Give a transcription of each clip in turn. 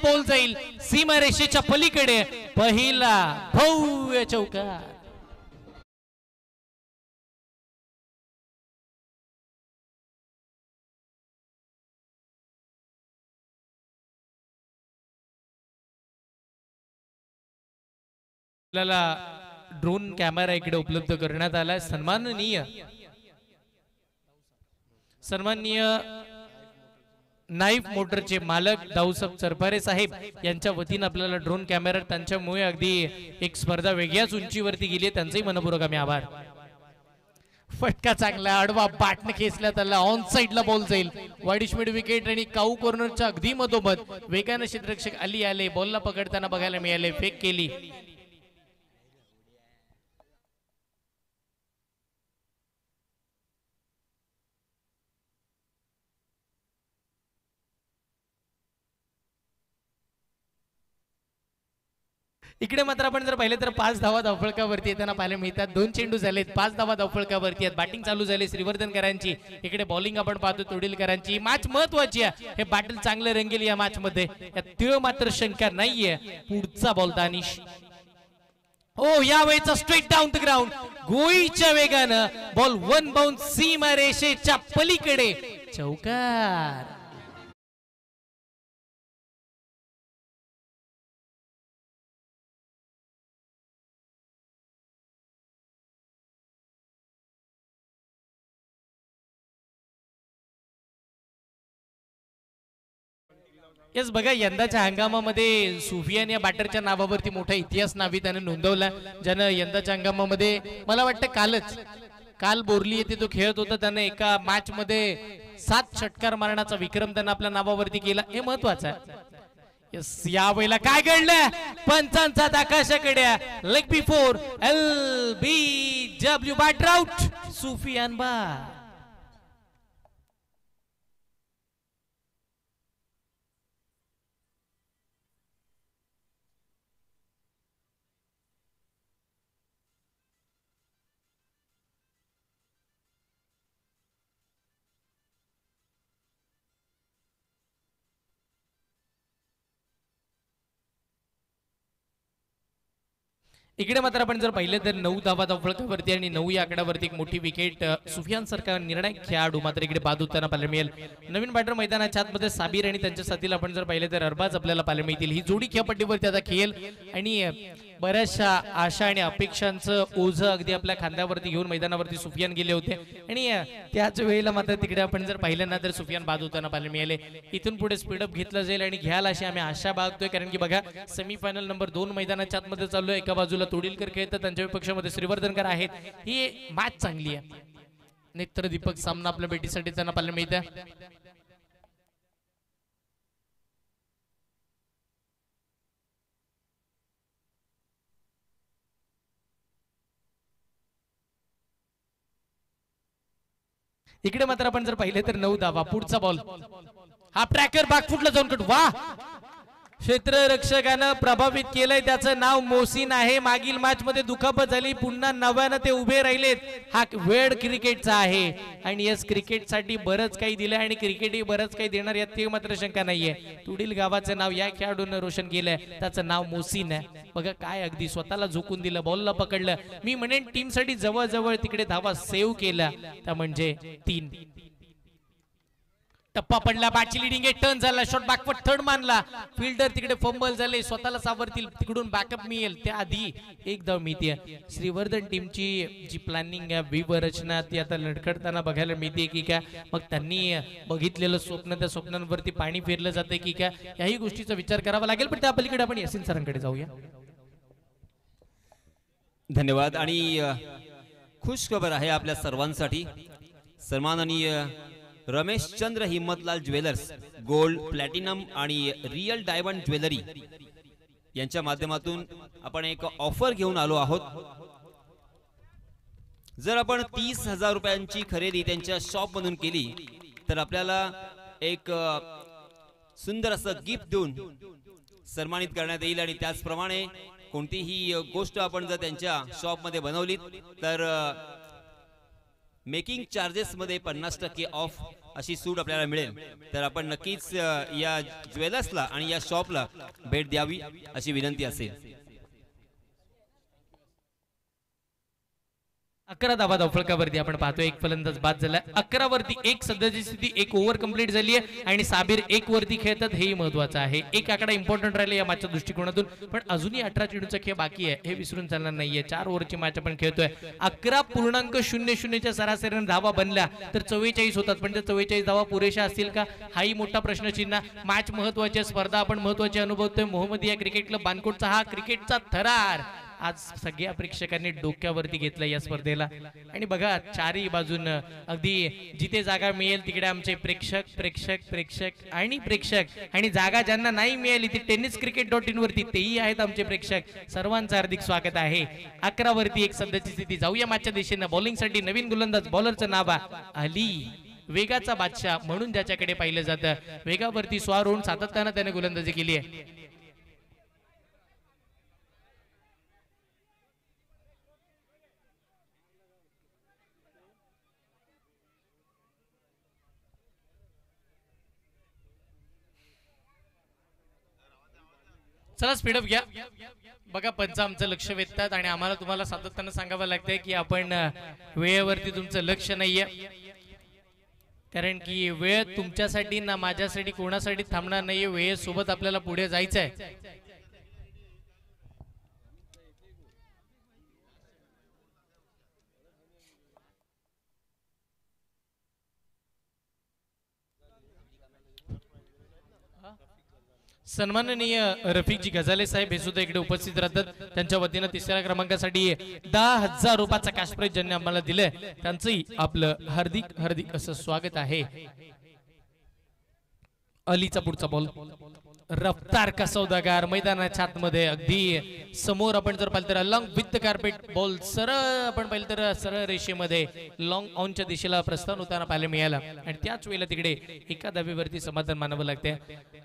Ball जाईल सीमारेषेच्या पलीकडे, पहिला भव्य चौकार. आपल्याला ड्रोन कॅमेरा इकडे उपलब्ध करण्यात आला. सन्माननीय नाईफ मोटरचे मालक दाऊसाहेब चरपारे साहेब यांच्या वतीने आपल्याला ड्रोन कॅमेरा, त्यांच्यामुळे अगदी एक स्पर्धा वेगळ्याच उंचीवरती गेली आहे. त्यांचेही मनपूर्वक आम्ही आभार. फटका चांगला, आडवा बाटने खेचला त्याला, ऑन साइडला बॉल जाईल. वाईड मिड विकेट आणि काऊ कॉर्नरच्या अगदी मधोमध वेगाने क्षेत्ररक्षक अली आले, बॉलला पकडताना बघायला मिळाले, फेक केली. इकडे मात्र आपण जर पाहिले तर 5 धावा धावफलकावरती येताना पाहायला मिळतात. 2 चेंडू झालेत, 5 धावा धावफलकावरती आहेत. बॅटिंग चालू झाली श्रीवर्धनकरांची, इकडे बॉलिंग आपण पाहतो तोडीलकरांची. मॅच महत्वाची आहे, हे बॅटल चांगलं रंगेल या मॅच मध्ये, यात मात्र शंका नाहीये. पुढचा बॉल दानिश, ओ यावेळेचा स्ट्रेट डाऊन द ग्राउंड, गोईच्या वेगानं बॉल वन बाउन्स सीमा रेषेच्या पलीकडे, चौकार. येस बघा, यंदाच्या हंगामामध्ये सुफियान या बॅटरच्या नावावरती मोठा इतिहास नावी त्याने नोंदवला, ज्यानं यंदाच्या हंगामामध्ये मला वाटतं काल बोरली येथे तो खेळत होता, त्याने एका मॅच मध्ये 7 षटकार मारण्याचा विक्रम त्याने आपल्या नावावरती केला. हे महत्वाचं आहे. यस, यावेळेला काय घडलं, पंचांचा आकाशाकडे, leg before LBW batter out, Sufiyan बा. इकडे मात्र आपण जर पाहिलं तर 9 धावा धावफलकावरती आणि 9 या आकड्यावरती एक मोठी विकेट. सुफियान सारखा निर्णायक खेळाडू मात्र इकडे बाद होताना पाहायला मिळेल. नवीन बॅटर मैदानाच्या आतमध्ये साबिर आणि त्यांच्या साथीला आपण जर पाहिलं तर अरबाज आपल्याला पाहायला मिळतील. ही जोडी खेळपट्टीवरती आता खेळेल आणि बऱ्याचशा आशा आणि अपेक्षांचं ओझं अगदी आपल्या खांद्यावरती घेऊन मैदानावरती सुफियान गेले होते आणि त्याच वेळेला मात्र तिकडे आपण जर पाहिलं ना तर सुफियान बाद होताना पाहायला मिळाले. इथून पुढे स्पीडअप घेतलं जाईल आणि घ्यायला अशी आम्ही आशा बाळगतोय, कारण की बघा सेमीफायनल नंबर 2 मैदानाच्या आतमध्ये चालू आहे. एका बाजूला तोडीलकर खेळतात, त्यांच्या विपक्षामध्ये श्रीवर्धनकर आहेत. ही मॅच चांगली आहे. नेत्र दीपक सामना आपल्या भेटीसाठी त्यांना पाहायला मिळतं. इकडे मात्र आपण जर पाहिले तर 9 धावा. पुढचा बॉल, हा ट्रॅकर बॅकफुटला जाऊन कट, वा, क्षेत्ररक्षकानं प्रभावित केलंय. त्याचं नाव मोहसिन आहे. मागील मॅच मध्ये दुखापत झाली, पुन्हा नव्यानं ते उभे राहिलेत. हा वेळ क्रिकेटचा आहे आणि यस, क्रिकेटसाठी बरंच काही दिलंय आणि क्रिकेटही बरंच काही देणार, यात ते मात्र शंका नाहीये. तुडील गावाचं नाव या खेळाडूने रोशन केलंय, त्याचं नाव मोहसिन आहे. बघा काय अगदी स्वतःला झोकून दिलं, बॉलला पकडलं. मी म्हणेन टीम साठी जवळ तिकडे धावा सेव्ह केल्या, त्या म्हणजे 3. टप्पा पडला, बॅटची लिडिंग आहे, टर्न झाला, शॉट बॅकवर्ड थर्ड मानला, फिल्डर तिकडे फंबल झाले, स्वतःला सावरतील, तिकडून बॅकअप मिळेल, त्याआधी एक धाव मिळते. श्रीवर्धन टीमची जी प्लॅनिंग आहे, व्यूहरचना ती आता लडखडताना बघायला मिळते की काय, मग त्यांनी बघितलेलं स्वप्न, त्या स्वप्नांवरती पाणी फिरलं जाते की काय, याही गोष्टीचा विचार करावा लागेल. पण त्या पलीकडे आपण यासिन सरांकडे जाऊया. धन्यवाद. आणि खुश खबर आहे आपल्या सर्वांसाठी. सन्माननीय Ramesh Chandra Himmatlal jewellers, gold, platinum आणि रियल डायमंड ज्वेलरी यांच्या माध्यमातून आपण एक ऑफर घेऊन आलो आहोत. जर आपण 30,000 रुपयांची खरेदी त्यांच्या शॉप मधून केली तर आपल्याला एक सुंदर असं गिफ्ट देऊन सन्मानित करण्यात येईल. आणि त्याचप्रमाणे कोणतीही गोष्ट आपण जर त्यांच्या शॉप मध्ये बनवली तर मेकिंग चार्जेस मध्ये 50% ऑफ अशी सूट आपल्याला मिळेल, तर आपण नक्कीच या ज्वेलर्सला आणि या शॉपला भेट द्यावी अशी विनंती असेल. 11 धावा धावफलकावरती आपण पाहतोय एक फलंदाज बाद झाला. 11 वरती 1 सध्याची स्थिती, 1 ओव्हर कंप्लीट झाली आहे आणि साबिर 1 वरती खेळतात, हेही महत्वाचं आहे. एक आकडा इम्पॉर्टंट राहिले या मॅचच्या दृष्टिकोनातून, पण अजूनही 18 चेंडूचा खेळ बाकी आहे हे विसरून चालणार नाहीये. 4 ओव्हरची मॅच आपण खेळतोय. 11.00 च्या सरासरीने धावा बनल्या तर 44 होतात, पण त्या 44 धावा पुरेशा असतील का, हाही मोठा प्रश्नचिन्ह. मॅच महत्वाची, स्पर्धा आपण महत्वाची अनुभवतोय. मोहम्मदिया क्रिकेट क्लब बानकोटचा हा क्रिकेटचा थरार आज सगळ्या प्रेक्षकांनी डोक्यावरती घेतलं या स्पर्धेला. आणि बघा चारही बाजून अगदी जिथे जागा मिळेल तिकडे आमचे प्रेक्षक प्रेक्षक प्रेक्षक आणि प्रेक्षक, आणि जागा ज्यांना नाही मिळाली ती tenniscricket.in वरती तेही आहेत आमचे प्रेक्षक. सर्वांचं हार्दिक स्वागत आहे. 11 वरती 1 सध्याची स्थिती. जाऊया मॅचच्या दिशेनं. बॉलिंगसाठी नवीन गोलंदाज, बॉलरचं नाव अली, वेगाचा बादशाह म्हणून ज्याच्याकडे पाहिलं जातं. वेगावरती स्वार होऊन सातत्यानं त्याने गोलंदाजी केली आहे. चला स्पीडअप घ्या. बघा पंच आमचं लक्ष वेधतात आणि आम्हाला तुम्हाला सातत्यानं सांगावं लागतंय की आपण वेळेवरती तुमचं लक्ष नाहीये, कारण की वेळ तुमच्यासाठी ना माझ्यासाठी कोणासाठी थांबणार नाहीये. वेळेसोबत आपल्याला पुढे जायचं आहे. सन्माननीय रफिकजी गजाले साहेब हे सुद्धा इकडे उपस्थित राहतात. त्यांच्या वतीनं तिसऱ्या क्रमांकासाठी 10,000 रुपयाचा कॅश प्राइज ज्यांनी आम्हाला दिलंय त्यांचंही आपलं हार्दिक हार्दिक असं स्वागत आहे. अलीचा पुढचा बॉल, रफ्तार का सौदागार मैदानाच्या आतमध्ये अगदी समोर आपण जर पाहिलं तर अलॉंग विथ कार्पेट बॉल सरळ आपण पाहिलं तर सरळ रेषेमध्ये लॉंग ऑनच्या दिशेला प्रस्थान होताना पाहायला मिळाला आणि त्याच वेळेला तिकडे एका धावेवरती समाधान मानावं लागते.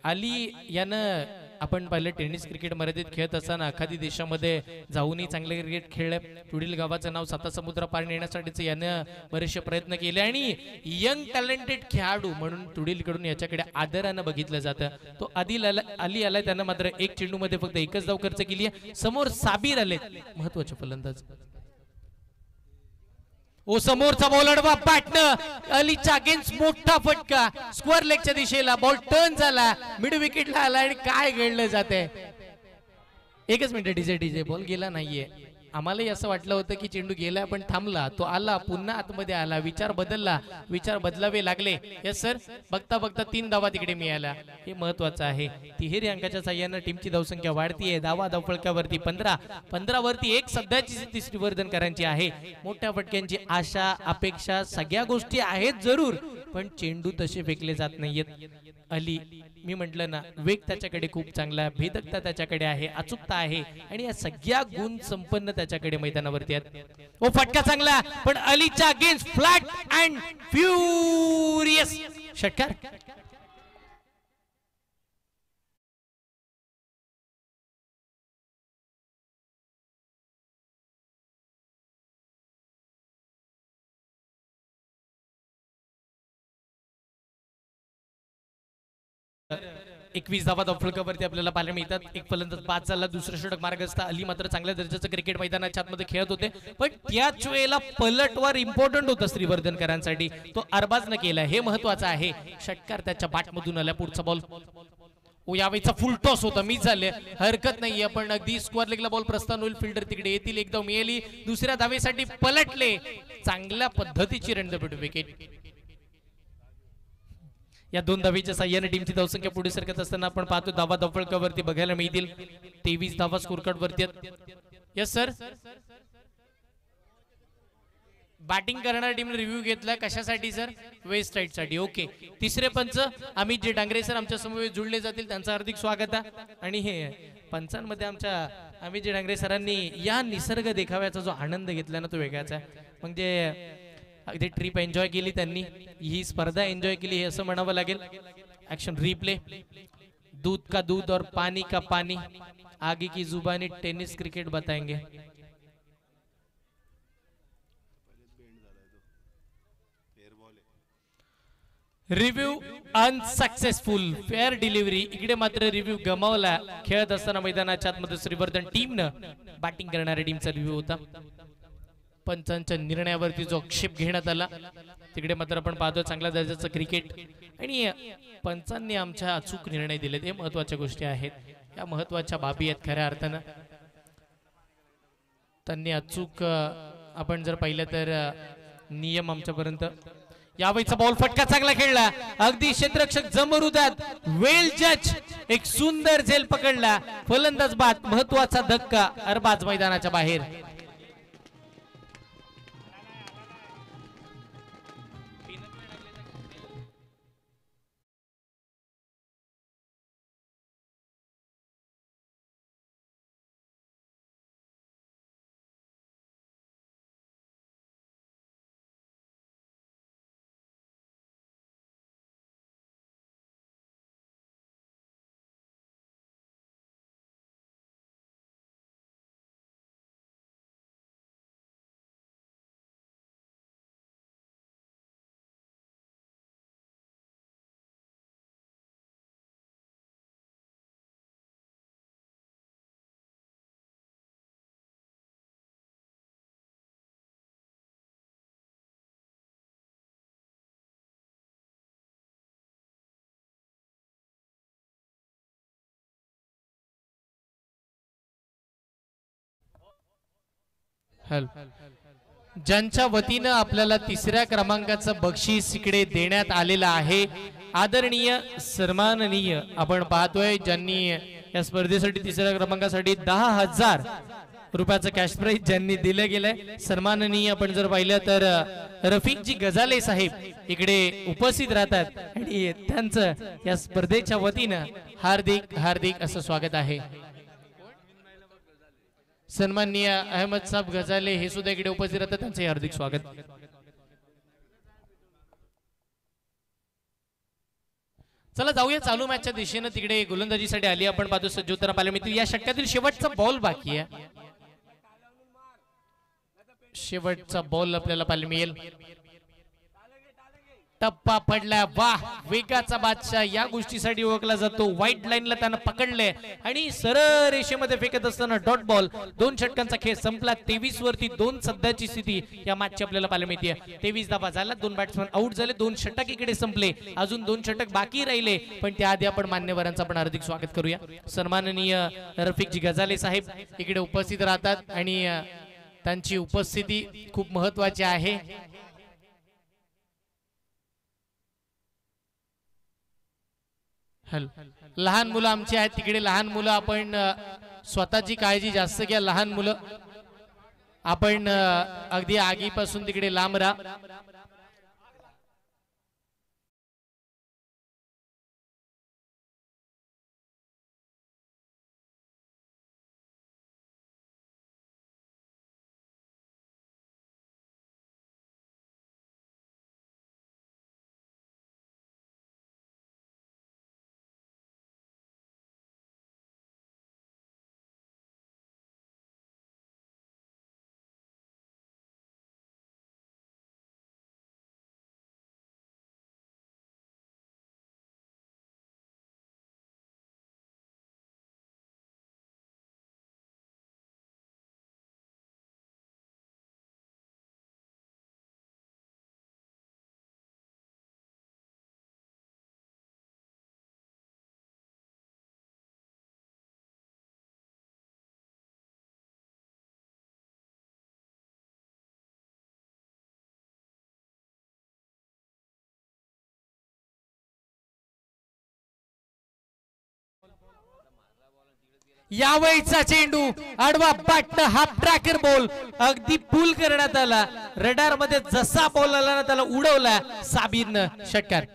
अली यानं आपण पाहिलं टेनिस क्रिकेट मर्यादित खेळत असताना एखादी देशामध्ये जाऊनही चांगले क्रिकेट खेळले. पुढील गावाचं नाव साता समुद्र पार नेण्यासाठीच यानं बरेचसे प्रयत्न केले आणि यंग टॅलेंटेड खेळाडू म्हणून तुडीलकडून याच्याकडे आदरानं बघितलं जातं. तो अली आलाय, त्यानं मात्र 1 चेंडू मध्ये फक्त 1च धाव खर्च केली आहे. समोर साबिर आले, महत्वाचे फलंदाज. ओ समोरचा बॉल अडवा पाटणं, अलीच्या अगेन्स्ट मोठा फटका, स्क्वेअर लेगच्या दिशेला बॉल टर्न झाला, मिड विकेटला आला आणि काय घडलं जाते. एकच मिनिट डीजे बॉल गेला नाहीये. आम्हालाही असं वाटलं होतं की चेंडू गेला पण थांबला, तो आला पुन्हा आतमध्ये आला, विचार बदलला, विचार बदलावे लागले. यस सर, बघता बघता 3 धावा तिकडे मिळाल्या, हे महत्वाचं आहे. तिहेरी अंकाच्या साह्यानं टीमची धावसंख्या वाढतीये. धावफलकावरती 15 वरती 1 सध्याची तिसरी वर्धनकरांची आहे. मोठ्या फटक्यांची आशा अपेक्षा सगळ्या गोष्टी आहेत जरूर, पण चेंडू तसे फेकले जात नाहीयेत. अली, मी म्हटलं ना, वेग त्याच्याकडे खूप चांगला, भेदकता त्याच्याकडे आहे, अचूकता आहे आणि या सगळ्या गुण संपन्न त्याच्याकडे मैदानावरती आहेत. ओ फटका चांगला, पण अलीच्या अगेन्स्ट फ्लॅट अँड फ्युरियस षटकार. तर 21 धावा धावफलकावरती आपल्याला पाहायला मिळतात. एक फलंदाज बाद झाला, दुसरा षटक मार्गस्थ. अली मात्र चांगल्या दर्जाचं क्रिकेट मैदानाच्या आतमध्ये खेळत होते, पण त्याच वेळेला पलटवार इम्पॉर्टंट होता श्रीवर्धनकरांसाठी, तो अरबाजनं केला, हे महत्वाचं आहे. षटकार त्याच्या बॅटमधून आला. पुढचा बॉल, ओ यावेळीचा फुल टॉस होता, मिस झाले, हरकत नाहीये, पण अगदी स्क्वेअर लेगला बॉल प्रस्थान होईल, फिल्डर तिकडे येतील. एक धाव मिळाली, दुसऱ्या धावेसाठी पलटले, चांगल्या पद्धतीची रणधपीट विकेट. या 2 धावेच्या साह्याने टीमची धावसंख्या पुढे सरकत असताना आपण पाहतो धावा धावफलकावरती बघायला मिळतील. 23 धावा स्कोर कार्ड वरती आहेत. यस सर, बॅटिंग करणाऱ्या टीमने रिव्ह्यू घेतला, कशासाठी सर? वेस्ट राईट साठी. ओके, तिसरे पंच अमित जे डांगरे सर आमच्या समोर जुळले जातील, त्यांचं हार्दिक स्वागत आहे. आणि हे पंचांमध्ये आमच्या अमित जे डांगरे सरांनी या निसर्ग देखाव्याचा जो आनंद घेतला ना, तो वेगळाच आहे. म्हणजे अगदी ट्रिप एन्जॉय केली त्यांनी, ही स्पर्धा एन्जॉय केली हे असं म्हणावं लागेल. ऍक्शन रिप्ले, दूध का दूध और पानी का पानी, आगे की जुबानी टेनिस क्रिकेट बताएंगे. Review unsuccessful fair delivery. इकडे मात्र रिव्ह्यू गमावला. खेळत असताना मैदानाच्या आतमध्ये श्रीवर्धन टीमनं बॅटिंग करणाऱ्या टीमचा रिव्ह्यू होता. पंचांच्या निर्णयावरती जो आक्षेप घेण्यात आला तिकडे मात्र आपण पाहतो चांगल्या दर्जाचं क्रिकेट आणि पंचांनी आमच्या अचूक निर्णय दिलेत. हे महत्वाच्या गोष्टी आहेत. या महत्वाच्या बाबी आहेत खऱ्या अर्थानं. त्यांनी अचूक आपण जर पाहिलं तर नियम आमच्यापर्यंत. यावेळीचा बॉल फटका चांगला खेळला. अगदी क्षेत्ररक्षक जमरुदात वेल जज एक सुंदर झेल पकडला. फलंदाज बाद महत्वाचा धक्का. अरबाज मैदानाच्या बाहेर. ज्यांच्या वतीनं आपल्याला तिसऱ्या क्रमांकाचं बक्षीस इकडे देण्यात आलेलं आहे. आदरणीय सन्माननीय आपण पाहतोय ज्यांनी या स्पर्धेसाठी तिसऱ्या क्रमांकासाठी 10,000 रुपयाचं कॅश प्राइज ज्यांनी दिलं गेलंय. सन्माननीय आपण जर पाहिलं तर रफिकजी गजाले साहेब इकडे उपस्थित राहतात आणि त्यांचं या स्पर्धेच्या वतीनं हार्दिक हार्दिक असं स्वागत आहे. सन्माननीय अहमद साहेब गजाले हे सुद्धा इकडे उपस्थित राहतात. त्यांचे हार्दिक स्वागत. चला जाऊया चालू मॅचच्या दिशेने. तिकडे गोलंदाजीसाठी आली आपण पाहतो सज्जोत्तरा पाहायला मिळतील. या षटकातील शेवटचा बॉल बाकी आहे. शेवटचा बॉल आपल्याला पाहायला मिळेल. टप्पा पडला. वाह वेगाचा बादशाह या गोष्टीसाठी ओळखला जातो. व्हाईट लाईनला त्यानं पकडले आणि सरळ रेषेमध्ये फेकत असताना डॉट बॉल. 2 षटकांचा खेळ संपला. 23 वरती 2 सध्याची स्थिती या मॅचची आपल्याला पाहायला मिळते. 23 धावा झाला. 2 बॅट्समन आउट झाले. 2 षटक इकडे संपले. अजून 2 षटक बाकी राहिले पण त्याआधी आपण मान्यवरांचं आपण हार्दिक स्वागत करूया. सन्माननीय रफिकजी गजाले साहेब इकडे उपस्थित राहतात आणि त्यांची उपस्थिती खूप महत्वाची आहे. लहान मुलं आमची आहेत तिकडे. लहान मुलं आपण स्वतःची काळजी जास्त घ्या. लहान मुलं आपण अगदी आगीपासून तिकडे लांब राहा. यावेळीचा चेंडू आडवा बॅटनं हाफ ट्रॅकर बॉल अगदी पुल करण्यात आला. रडार मध्ये जसा बॉल आला ना त्याला उडवला साबिरनं. षटकार.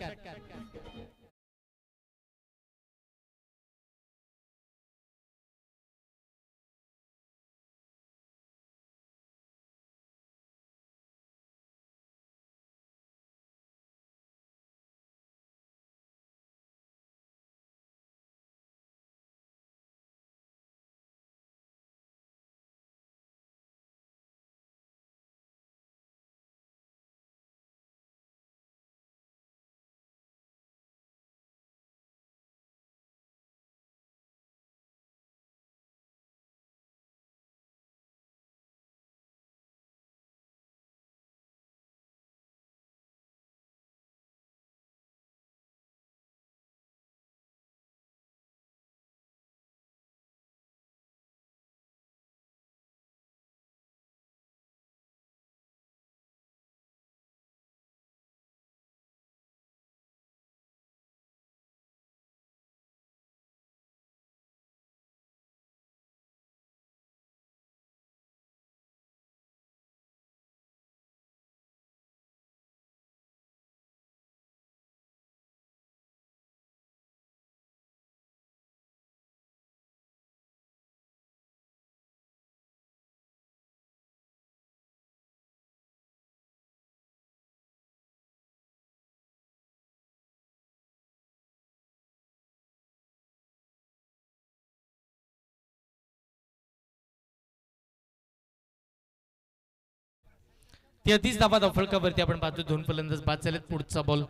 33 धावा फलकावरती आपण पाहतो. दोन फलंदाज बाद झालेत. पुढचा बॉल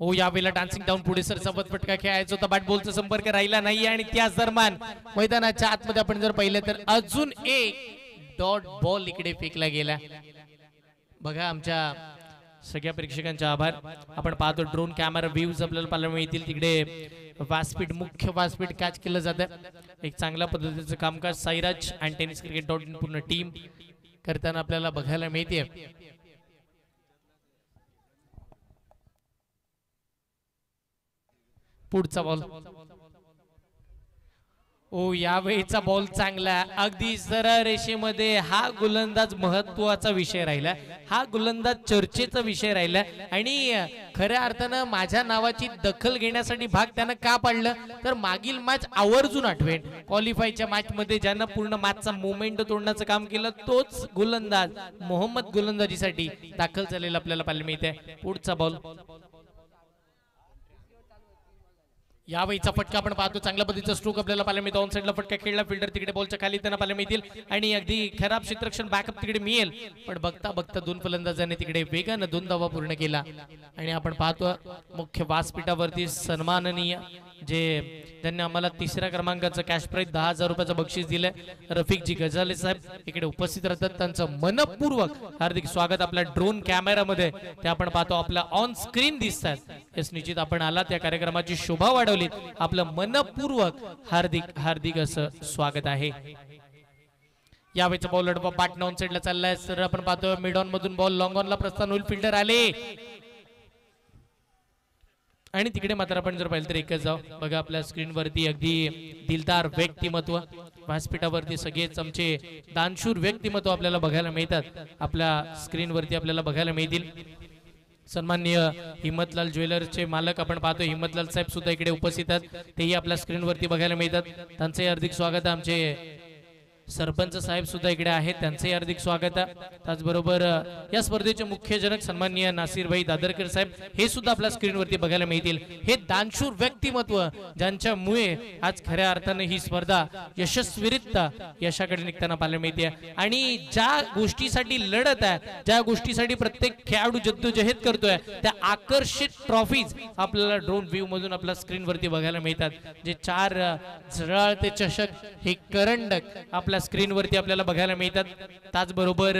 ओ यावेळेला डान्सिंग डाऊन पुढे सरसावत फटका खेळायचा होता. बॅट बॉलचा संपर्क राहिला नाही आणि त्याच दरम्यान मैदानाच्या आतमध्ये आपण जर पाहिलं तर अजून एक डॉट बॉल इकडे फेकला गेला. बघा आमच्या सगळ्या प्रेक्षकांचे आभार. आपण पाहतो ड्रोन कॅमेरा व्ह्यूज आपल्याला पाहायला मिळतील. तिकडे व्यासपीठ मुख्य व्यासपीठ कॅच केलं जातं. एक चांगल्या पद्धतीचं कामकाज साईराज आणि टेनिस क्रिकेट डॉट इन पूर्ण टीम करताना आपल्याला बघायला मिळते. पुढचा बॉल ओ यावेळीचा बॉल चांगला अगदी सरळ रेषेमध्ये. हा गोलंदाज महत्वाचा विषय राहिला. हा गोलंदाज चर्चेचा विषय राहिला आणि खऱ्या अर्थानं माझ्या नावाची दखल घेण्यासाठी भाग त्यानं का पाडलं तर मागील मॅच आवर्जून आठवेन. क्वालिफायच्या मॅच मध्ये ज्यानं पूर्ण मॅचचा मोमेंट तोडण्याचं काम केलं तोच गोलंदाज मोहम्मद गोलंदाजीसाठी दाखल झालेला आपल्याला पाहायला मिळते. पुढचा बॉल यावेळीचा फटका आपण पाहतो. चांगल्या पद्धतीचा स्ट्रोक आपल्याला पाहायला मिळतो. ऑन साइडला फटका खेळला. फिल्डर तिकडे बॉलच्या खाली त्यांना पाहायला मिळतील आणि अगदी खराब क्षेत्ररक्षण बॅकअप तिकडे मिळेल. पण बघता बघता दोन फलंदाजांनी तिकडे वेगानं 2 धावा पूर्ण केला आणि आपण पाहतो मुख्य व्यासपीठावरती सन्माननीय ज्यांनी आम्हाला 3ऱ्या क्रमांकाचं कॅश प्राइज 10,000 रुपयाचं बक्षीस दिलंय रफिकजी गजाले साहेब इकडे उपस्थित राहतात. त्यांचं मनपूर्वक हार्दिक स्वागत. आपल्या ड्रोन कॅमेरामध्ये ते आपण पाहतो आपल्या ऑन स्क्रीन दिसतात. यस निश्चित आपण आला त्या कार्यक्रमाची शोभा वाढवली. आपलं मनपूर्वक हार्दिक हार्दिक असं स्वागत आहे. यावेळेचा बॉल लढवा बॅट ऑन साइडला चाललाय. सर आपण पाहतो मिड ऑन मधून बॉल लॉंग ऑनला प्रस्थान होईल. फिल्डर आले आणि तिकडे मात्र आपण जर पाहिलं तर एकच जाऊ. बघा आपल्या स्क्रीनवरती अगदी दिलदार व्यक्तिमत्व व्यासपीठावरती सगळेच आमचे दानशूर व्यक्तिमत्व आपल्याला बघायला मिळतात. आपल्या स्क्रीनवरती आपल्याला बघायला मिळतील. सन्माननीय हिम्मतलाल ज्वेलर्सचे मालक आपण पाहतो हिम्मतलाल साहेब सुद्धा इकडे उपस्थित आहेत. तेही आपल्या स्क्रीनवरती बघायला मिळतात. त्यांचे हार्दिक स्वागत. आमचे सरपंच साहेब सुद्धा इकडे आहेत. त्यांचे हार्दिक स्वागत. त्याचबरोबर या स्पर्धेचे मुख्य जनक सन्माननीय नासिरभाई दादरकर साहेब हे सुद्धा आपल्या स्क्रीनवरती बघायला मिळतील. हे दानशूर व्यक्तिमत्व ज्यांच्यामुळे आज खऱ्या अर्थाने ही स्पर्धा यशस्वीरित्या यशाकडे निघताना पाहायला मिळते. आणि ज्या गोष्टीसाठी लढत आहे ज्या गोष्टीसाठी प्रत्येक खेळाडू जद्दोजहद करतोय त्या आकर्षित ट्रॉफीज आपल्याला ड्रोन व्ह्यू मधून आपल्या स्क्रीनवरती बघायला मिळतात. जे 4 झळाळते चषक हे करंडक आपल्या स्क्रीनवरती आपल्याला बघायला मिळतात. त्याचबरोबर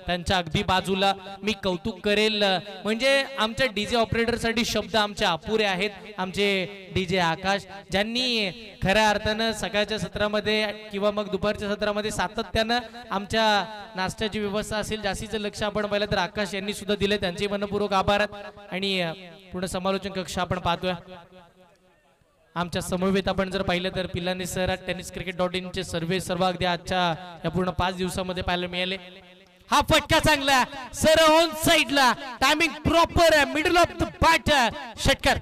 त्यांच्या अगदी बाजूला मी कौतुक करेल म्हणजे आमच्या डीजे ऑपरेटरसाठी शब्द आमचे अपुरे आहेत. आमचे डीजे आकाश ज्यांनी खऱ्या अर्थानं सकाळच्या सत्रामध्ये किंवा मग दुपारच्या सत्रामध्ये सातत्यानं आमच्या नाश्त्याची व्यवस्था असेल जास्तीचं लक्ष आपण पाहिलं तर आकाश यांनी सुद्धा दिले. त्यांचे मनपूर्वक आभार. आणि पूर्ण समालोचन कक्ष आपण पाहतोय. आमच्या समवेत आपण जर पाहिलं तर Pilani sir tennis cricket dot in चे सर्व अगदी आजच्या या पूर्ण 5 दिवसामध्ये पाहायला मिळाले. हा फटका चांगला सर ऑन साइडला टायमिंग प्रॉपर आहे. मिडल ऑफ द बॅट षटकार.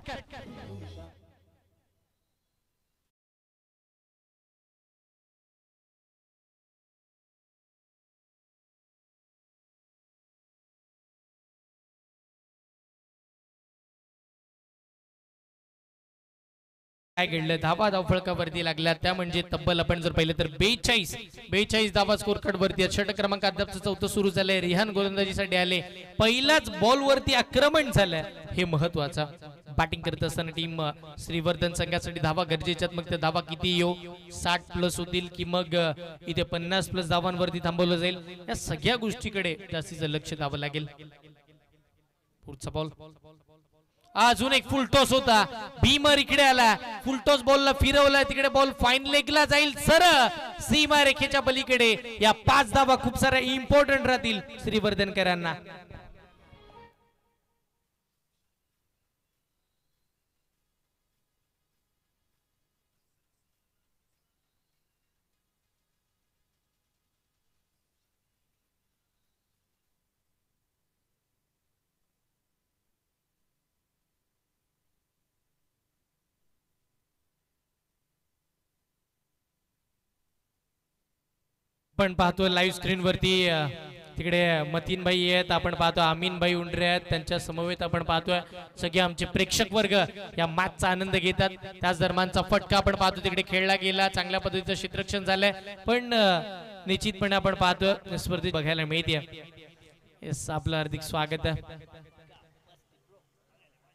काय घडलं धावा धावफळकावरती लागल्या त्या म्हणजे तब्बल आपण जर पाहिलं तर 42 धावा स्कोर कार्ड वरती. षटक क्रमांक अद्यापचं 4थं सुरू झालंय. रिहान गोलंदाजीसाठी आले. पहिलाच बॉल वरती आक्रमण झालं हे महत्वाचं. बॅटिंग करत असताना टीम श्रीवर्धन संघासाठी धावा गरजेच्यात. मग त्या धावा किती येऊ 60+ होतील की मग इथे 50+ धावांवरती थांबवलं जाईल या सगळ्या गोष्टीकडे जास्तीचं लक्ष द्यावं लागेल. पुढचा बॉल अजून एक फुल टॉस होता. भीमर इकडे आला. फुल टॉस बॉलला फिरवला. तिकडे बॉल फाईन लेगला जाईल सर सीमा रेखेच्या पलीकडे. या 5 धावा खूप साऱ्या इम्पॉर्टंट राहतील श्रीवर्धनकरांना. पण पाहतोय लाईव्ह स्क्रीन वरती तिकडे मतीन भाई आहेत. आपण पाहतो अमीन भाई उंडरे आहेत. त्यांच्या समवेत आपण पाहतोय सगळे आमचे प्रेक्षक वर्ग या मॅचचा आनंद घेतात. त्याच दरम्यानचा फटका आपण पाहतो तिकडे खेळला गेला. चांगल्या पद्धतीचं क्षेत्ररक्षण झालंय. पण निश्चितपणे आपण पाहतो स्पर्धेत बघायला मिळते येस आपलं हार्दिक स्वागत आहे.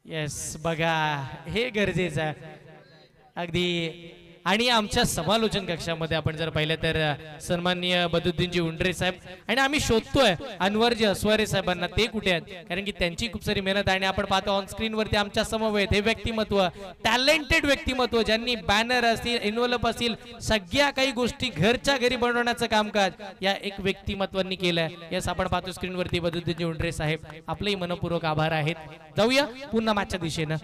येस बघा हे गरजेचं आहे अगदी. आणि आमच्या समालोचन कक्षामध्ये आपण जर पाहिलं तर सन्माननीय बदुद्दीनजी उंडरे साहेब आणि आम्ही शोधतोय अनवरजी अस्वारे साहेबांना, ते कुठे आहेत कारण की त्यांची खूप सारी मेहनत आहे. आणि आपण पाहतो ऑन स्क्रीन वरती आमच्या समवेत हे व्यक्तिमत्व, टॅलेंटेड व्यक्तिमत्व, ज्यांनी बॅनर असतील, एन्व्हलप असतील, सगळ्या काही गोष्टी घरच्या घरी बनवण्याचं कामकाज या एक व्यक्तिमत्वांनी केलंय. यस आपण पाहतो स्क्रीन वरती बदुद्दीनजी उंडरे साहेब, आपलेही मनपूर्वक आभार आहेत. जाऊया पुन्हा मागच्या दिशेनं.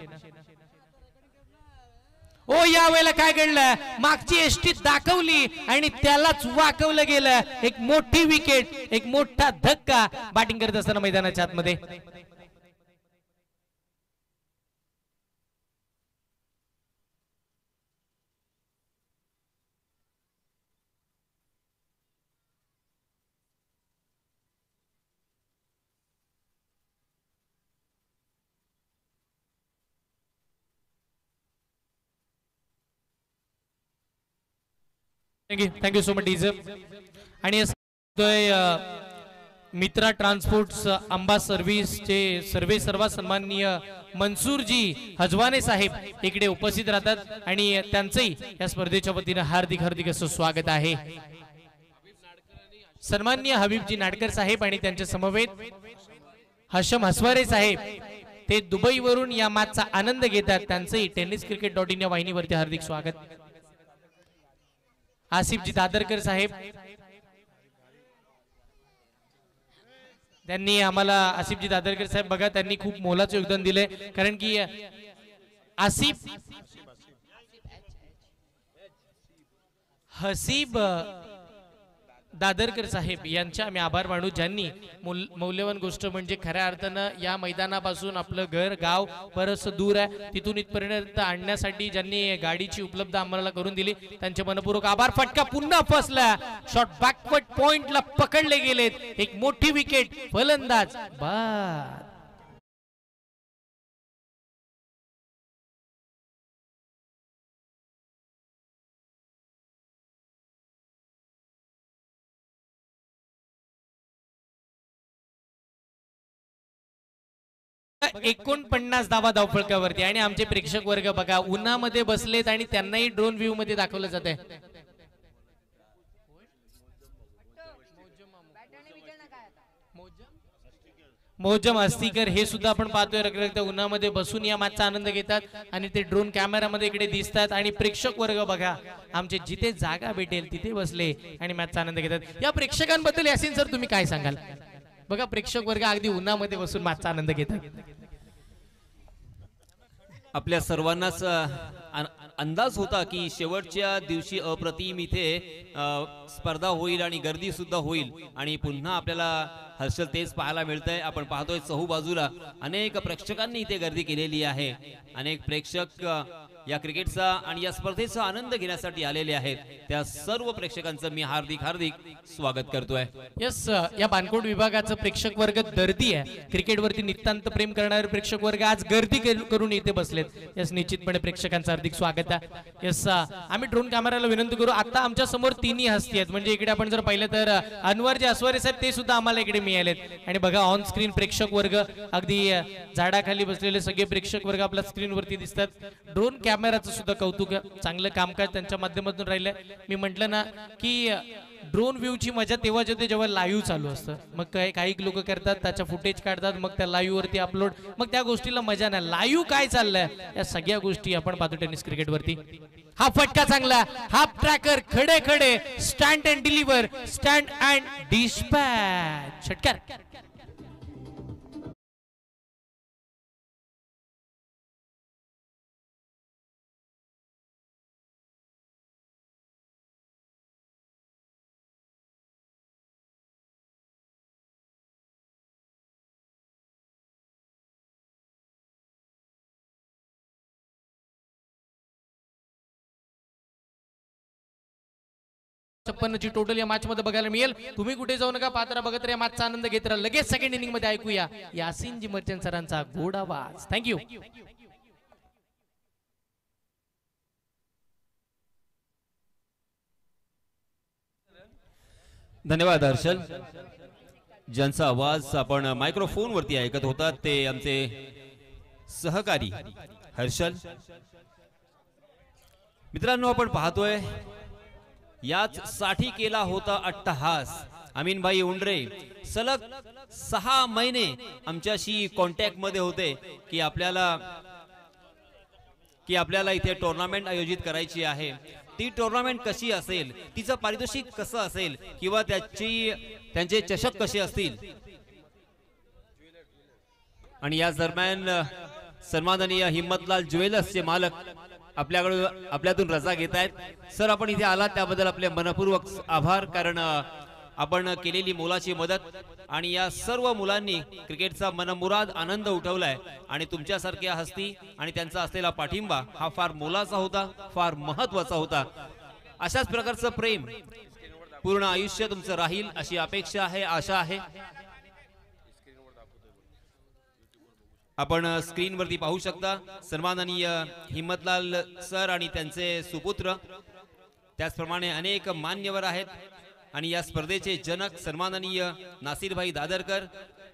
ओ या वेळेला काय घडलं, मागची एसटी दाखवली आणि त्यालाच वाकवलं गेलं. एक मोठी विकेट, एक मोठा धक्का बॅटिंग करत असताना मैदानाच्या आतमध्ये. Thank you so much DJ. आणि मित्रा ट्रान्सपोर्ट्स अंबा सर्व्हिसचे सर्व सन्माननीय मनसूरजी हजवाने साहेब इकडे उपस्थित राहतात आणि त्यांचंही या स्पर्धेच्या वतीनं हार्दिक हार्दिक असं स्वागत आहे. सन्माननीय हबीबजी नाडकर साहेब आणि त्यांच्या समवेत हशम हसवारे साहेब, ते दुबईवरून या मॅचचा आनंद घेतात. त्यांचंही tenniscricket.in या वाहिनीवरती हार्दिक स्वागत. आसिफजी दादरकर साहेब, त्यांनी आम्हाला, आसिफजी दादरकर साहेब बघा त्यांनी खूप मोलाचं योगदान दिले कारण की आसिफ हसीब दादरकर साहेब यांचे आम्ही आभार मानू, ज्यांनी मौल्यवान गोष्ट म्हणजे खऱ्या अर्थानं या मैदानापासून आपलं घर गाव बरंच दूर आहे, तिथून इथपर्यंत आणण्यासाठी ज्यांनी गाडीची उपलब्ध आम्हाला करून दिली त्यांचे मनपूर्वक आभार. फटका पुन्हा फसला, शॉट बॅकवर्ड पॉइंटला पकडले गेलेत. एक मोठी विकेट, फलंदाज बाद. $49 धावफलकावरती आणि आमचे प्रेक्षक वर्ग बघा उन्हामध्ये बसलेत आणि त्यांनाही ड्रोन व्ह्यू मध्ये दाखवलं जात आहे. मोजम अस्तिकर हे सुद्धा आपण पाहतोय रखरखत उन्हामध्ये बसून या मॅचचा आनंद घेतात आणि ते ड्रोन कॅमेरामध्ये इकडे दिसतात. आणि प्रेक्षक वर्ग बघा आमचे जिथे जागा भेटेल तिथे बसले आणि मॅचचा आनंद घेतात. या प्रेक्षकांबद्दल यासीन सर तुम्ही काय सांगाल? बघा प्रेक्षक वर्ग अगदी उन्हामध्ये बसून मॅचचा आनंद घेतात. आपल्या सर्वांनाच अंदाज होता की शेवटच्या दिवशी अप्रतिम इथे स्पर्धा होईल आणि गर्दी सुद्धा होईल आणि पुन्हा आपल्याला हर्षल तेच पाहायला मिळतंय. आपण पाहतोय चहूबाजूला अनेक प्रेक्षकांनी इथे गर्दी केलेली आहे. अनेक प्रेक्षक या क्रिकेटचा आणि या स्पर्धेचा आनंद घेण्यासाठी आलेले आहेत. त्या सर्व प्रेक्षकांचं मी हार्दिक हार्दिक स्वागत करतोय. यस या बानकोट विभागाचं प्रेक्षक वर्ग दर्दी आहे. क्रिकेटवरती नितांत प्रेम करणारे प्रेक्षक वर्ग आज गर्दी करून इथे बसलेत. यस निश्चितपणे प्रेक्षकांचं हार्दिक स्वागत आहे. यस आम्ही ड्रोन कॅमेराला विनंती करू. आता आमच्या समोर तिन्ही हस्ती आहेत, म्हणजे इकडे आपण जर पाहिलं तर अनवरजी अस्वारे साहेब ते सुद्धा आम्हाला इकडे मिळालेत. आणि बघा ऑन स्क्रीन प्रेक्षक वर्ग अगदी झाडाखाली बसलेले सगळे प्रेक्षक वर्ग आपल्या स्क्रीनवरती दिसतात. ड्रोन कॅमेराचं सुद्धा कौतुक, चांगलं कामकाज त्यांच्या माध्यमातून राहिलंय. मी म्हटलं ना की ड्रोन व्ह्यूची मजा तेव्हा येते जेव्हा लाईव्ह चालू असतं. मग काही लोक करतात त्याच्या फुटेज काढतात, मग त्या लाईव्ह वरती अपलोड, मग त्या गोष्टीला मजा नाही. लाईव्ह काय चाललंय या सगळ्या गोष्टी आपण पाहतो टेनिस क्रिकेट वरती. हा फटका चांगला, हाफ ट्रॅकर, खडे खडे, stand and deliver, stand and dispatch, षटकार. ची टोटल या मॅच मध्ये बघायला मिळेल. तुम्ही कुठे जाऊ नका, पात्रा बघत या मॅचचा आनंद घेत राहा. लगेच सेकंड इनिंग मध्ये ऐकूया यासीनजी मर्चंट सरांचा गोड आवाज. थँक्यू. धन्यवाद हर्षल. ज्यांचा आवाज आपण मायक्रोफोन वरती ऐकत होतात ते आमचे सहकारी हर्षल. मित्रांनो, आपण पाहतोय याच साठी केला होता अट्टहास. अमीनभाई उंडरे सलग 6 महिने आमच्याशी कॉन्टॅक्ट मध्ये होते की आपल्याला इथे टुर्नामेंट आयोजित करायची आहे. ती टुर्नामेंट कशी असेल, तिचं पारितोषिक कसं असेल किंवा त्यांचे चषक कसे असतील. आणि या दरम्यान सन्माननीय हिम्मतलाल ज्वेलर्सचे मालक आपल्यातून रजा घेत आहेत. सर, आपण इथे आलात त्याबद्दल आपले मनपूर्वक आभार. कारण आपण केलेली मोलाची मदत आणि या सर्व मुलांनी क्रिकेटचा मनमुराद आनंद उठवलाय आणि तुमच्यासारख्या हस्ती आणि त्यांचा असलेला पाठिंबा हा फार मोलाचा होता, फार महत्वाचा होता. अशाच प्रकारचं प्रेम पूर्ण आयुष्य तुमचं राहील अशी अपेक्षा आहे, आशा आहे. आपण स्क्रीनवरती पाहू शकता सन्माननीय हिम्मतलाल सर आणि त्यांचे सुपुत्र, त्याचप्रमाणे अनेक मान्यवर आहेत. आणि या स्पर्धेचे जनक सन्माननीय नासिरभाई दादरकर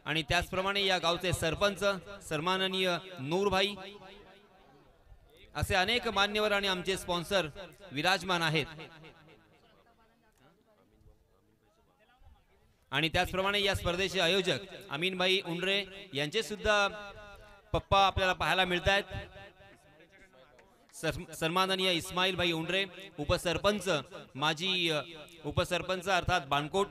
आणि त्याचप्रमाणे या गावचे सरपंच सन्माननीय नूरभाई, असे अनेक मान्यवर आणि आमचे स्पॉन्सर विराजमान आहेत. आणि त्याचप्रमाणे या स्पर्धेचे आयोजक अमीनभाई उंडरे यांचे सुद्धा पप्पा आपल्याला पाहायला मिळत आहेत. सन्माननीय इस्माईल भाई उंडरे, उपसरपंच, माजी उपसरपंच अर्थात बाणकोट.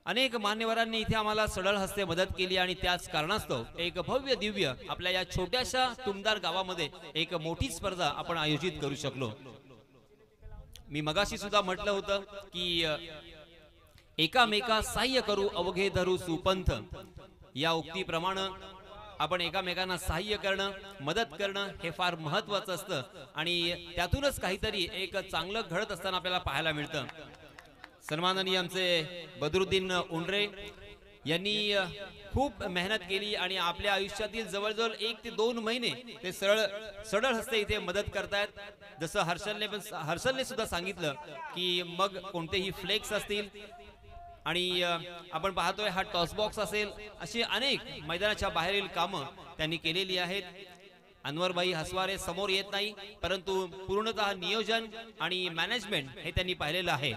अनेक मान्यवरांनी इथे आम्हाला सडळ हस्ते मदत केली आणि त्याच कारणास्तव एक भव्य दिव्य आपल्या या छोट्याशा तुमदार गावामध्ये एक मोठी स्पर्धा आपण आयोजित करू शकलो. मी मगाशी सुद्धा म्हटलं होतं की एकामेका सहाय्य करू अवघे धरू सुपंथ, या उक्तीप्रमाणे आपण एकामेकांना सहाय्य करणं, मदत करणं हे फार महत्वाचं असतं आणि त्यातूनच काहीतरी एक चांगलं घडत असताना आपल्याला पाहायला मिळतं. सन्माननीय आमचे बदरुद्दीन उंडरे यांनी खूप मेहनत केली आणि आपल्या आयुष्यातील जवळजवळ 1 ते 2 महिने ते सडळ हस्ते इथे मदत करतायत. जसं हर्षलने सुद्धा सांगितलं की मग कोणतेही फ्लेक्स असतील आणि आपण पाहतोय हा टॉस बॉक्स असेल, अशी अनेक मैदानाच्या बाहेरील कामं त्यांनी केलेली आहेत. अनवरभाई हसवारे समोर येत नाही, परंतु पूर्णतः नियोजन आणि मॅनेजमेंट हे त्यांनी पाहिलेलं आहे.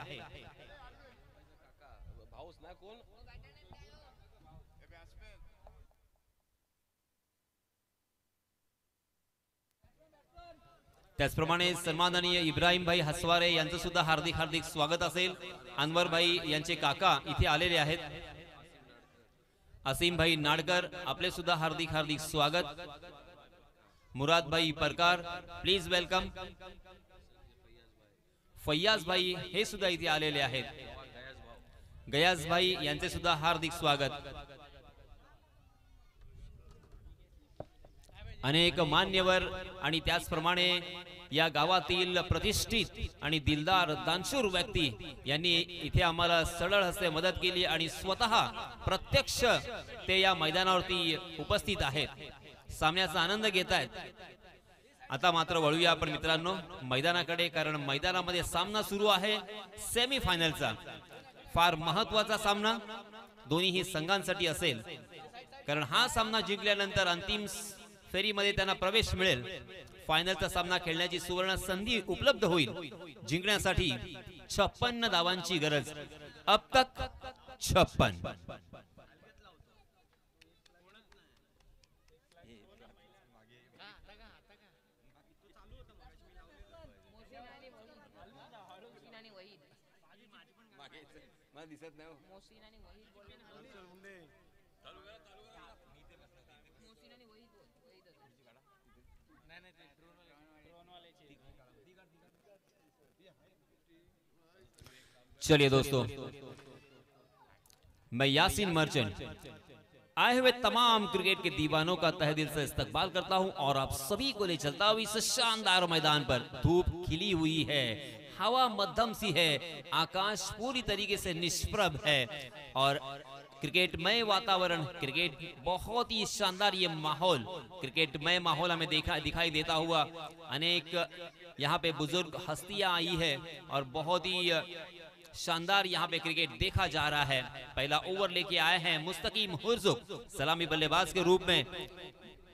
त्याचप्रमाणे सन्माननीय इब्राहिमभाई हसवारे यांचं सुद्धा हार्दिक हार्दिक स्वागत असेल. अनवरभाई यांचे काका इथे आलेले आहेत. असीमभाई नाडकर, आपले सुद्धा हार्दिक हार्दिक स्वागत. मुरादभाई परकार, प्लीज वेलकम. फैयाजभाई हे सुद्धा इथे आलेले आहेत. गयाजभाई यांचे सुद्धा हार्दिक स्वागत. अनेक मान्यवर आणि त्याचप्रमाणे या गावातील प्रतिष्ठित आणि दिलदार दानशूर व्यक्ती यांनी इथे आम्हाला सडळ हस्ते मदत केली आणि स्वतः प्रत्यक्ष ते या मैदानावरती उपस्थित आहेत, सामन्याचा आनंद घेत आहेत. आता मात्र वळूया आपण मित्रांनो मैदानाकडे, कारण मैदानामध्ये सामना सुरू आहे सेमी फायनलचा. फार महत्वाचा सामना दोन्ही संघांसाठी असेल, कारण हा सामना जिंकल्यानंतर अंतिम फेरीमध्ये त्यांना प्रवेश मिळेल. फायनलचा सामना खेळण्याची सुवर्ण संधी उपलब्ध होईल. जिंकण्यासाठी 56 धावांची गरज. अब तक 56. चलिए दोस्तों, मैं यासीन मर्चेंट आए हुए तमाम क्रिकेट के दीवानों का तहे दिल से इस्तकबाल करता हूं और आप सभी को ले चलता हूं इस शानदार मैदान पर. धूप खिली हुई है, हवा मध्यम सी है, आकाश पूरी तरीके से निष्प्रभ है और क्रिकेटमय वातावरण, क्रिकेट बहुत ही शानदार ये माहौल, क्रिकेटमय माहौल हमें दिखाई देता हुआ. अनेक यहाँ पे बुजुर्ग हस्तियां आई है और बहुत ही शानदार यहाँ पे क्रिकेट देखा जा रहा है। पहला ओवर लेके आए हैं मुस्तकीम हुर्जुक, सलामी बल्लेबाज के रूप में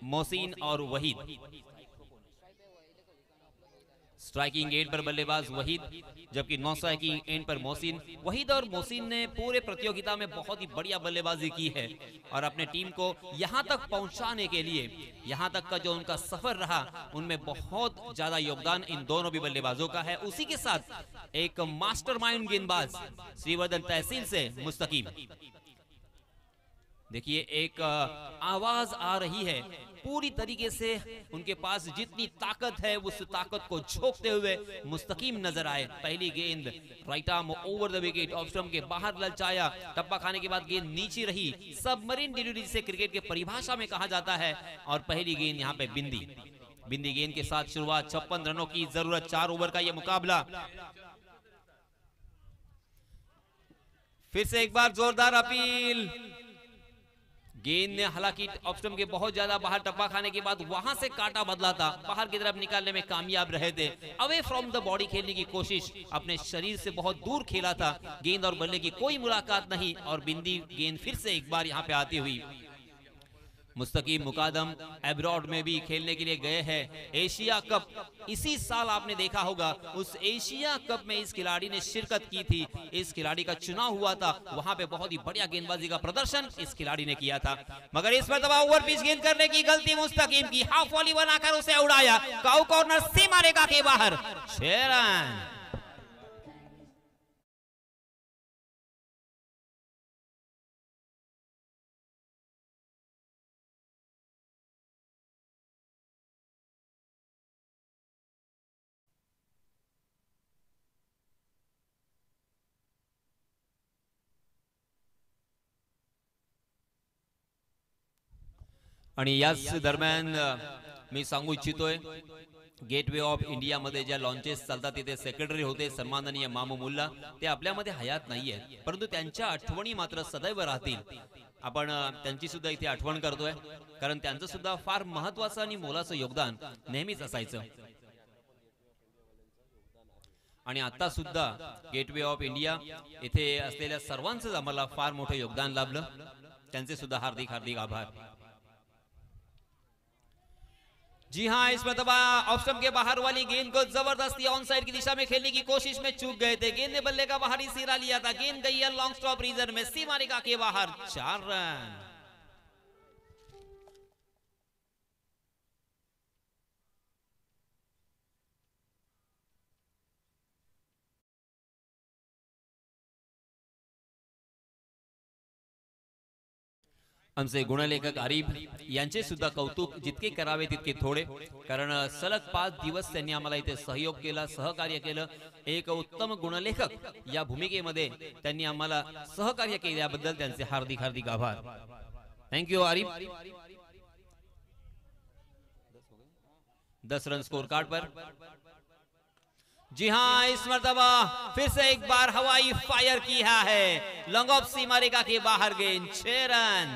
मोहसिन और वहीद। स्ट्राइकिंग एंड पर बल्लेबाज वहीद, जबकि नॉन स्ट्राइकिंग एंड पर मोहसिन। वहीद और मोहसिन ने पूरे प्रतियोगिता में बहुत ही बढ़िया बल्लेबाजी की है और अपने टीम को यहां तक पहुंचाने के लिए, यहां तक का जो उनका सफर रहा, उनमें बहुत ज्यादा योगदान इन दोनों भी बल्लेबाजों का है। उसी के साथ एक मास्टरमाइंड गेंदबाज श्रीवर्धन तहसील से मुस्तकीम। देखिए एक आवाज आ रही है, पूरी तरीके से उनके पास जितनी ताकत है उस ताकत को झोंकते हुए मुस्तकीम नजर आए। पहली गेंद right arm over the wicket, off stump के बाहर ललचाया, टप्पा खाने के बाद गेंद नीचे रही, सबमरीन डिलीवरी से क्रिकेट के परिभाषा में कहा जाता है। और पहली गेंद यहाँ पे बिंदी गेंद के साथ शुरुआत, 56 रनों की जरूरत, 4 ओवर का यह मुकाबला। फिर से एक बार जोरदार अपील, गेंद ने हालांकि ऑफ स्टंप के बहुत ज्यादा बाहर टप्पा खाने के बाद वहां से काटा बदला था, बाहर की तरफ निकालने में कामयाब रहे थे। अवे फ्रॉम द बॉडी खेलने की कोशिश, अपने शरीर से बहुत दूर खेला था, गेंद और बल्ले की कोई मुलाकात नहीं और बिंदी गेंद फिर से एक बार यहां पे आती हुई। मुस्तकीम मुकादम एब्रॉड में भी खेलने के लिए गए हैं। एशिया कप इसी साल आपने देखा होगा, उस एशिया कप में इस खिलाड़ी ने शिरकत की थी, इस खिलाड़ी का चुनाव हुआ था, वहां पे बहुत ही बढ़िया गेंदबाजी का प्रदर्शन इस खिलाड़ी ने किया था। मगर इस मरतबा ओवर पिच गेंद करने की गलती मुस्तकीम की, हाफ वॉली बनाकर उसे उड़ाया, काउ कॉर्नर सीमा रेखा के बाहर, 6 रन। आणि याच दरम्यान मी सांगू इच्छितोय, गेटवे ऑफ इंडिया मध्ये ज्या लॉन्चेस चालतात तिथे सेक्रेटरी होते सन्माननीय मामू मुल्ला, ते आपल्यामध्ये हयात नाहीये, परंतु त्यांच्या आठवणी मात्र सदैव राहतील। आपण त्यांची सुद्धा इथे आठवण करतोय, कारण त्यांचं सुद्धा फार महत्त्वाचं आणि मोलाचं योगदान नेहमीच असायचं। आणि आता सुद्धा गेटवे ऑफ इंडिया इथे असलेल्या सर्वांचं आम्हाला फार मोठं योगदान लाभलं, त्यांचे सुद्धा हार्दिक हार्दिक आभार। जी हां, इस मरतबा ऑफ स्टंप के बाहर वाली गेंद को जबरदस्ती ऑन साइड की दिशा में खेलने की कोशिश में चूक गए थे, गेंद ने बल्ले का बाहरी सिरा लिया था, गेंद गई है लॉन्ग स्टॉप रीजन में, सीमा रेखा के बाहर, 4 रन। आमचे गुणलेखक आरिफ यांचे सुद्धा कौतुक जितके करावे तितके थोडे, कारण सलग 5 दिवस त्यांनी आम्हाला इथे सहयोग केला, सहकार्य केलं। एक उत्तम गुणलेखक या भूमिकेमध्ये त्यांनी आम्हाला सहकार्य केल्याबद्दल त्यांचे हार्दिक हार्दिक आभार। Thank you Arif. 10 run score card पर। जी हां, इस मरतबा फिर से एक बार हवाई फायर किया है, लॉन्ग ऑफ सीमा रेखा के बाहर गेंद, 6 रन।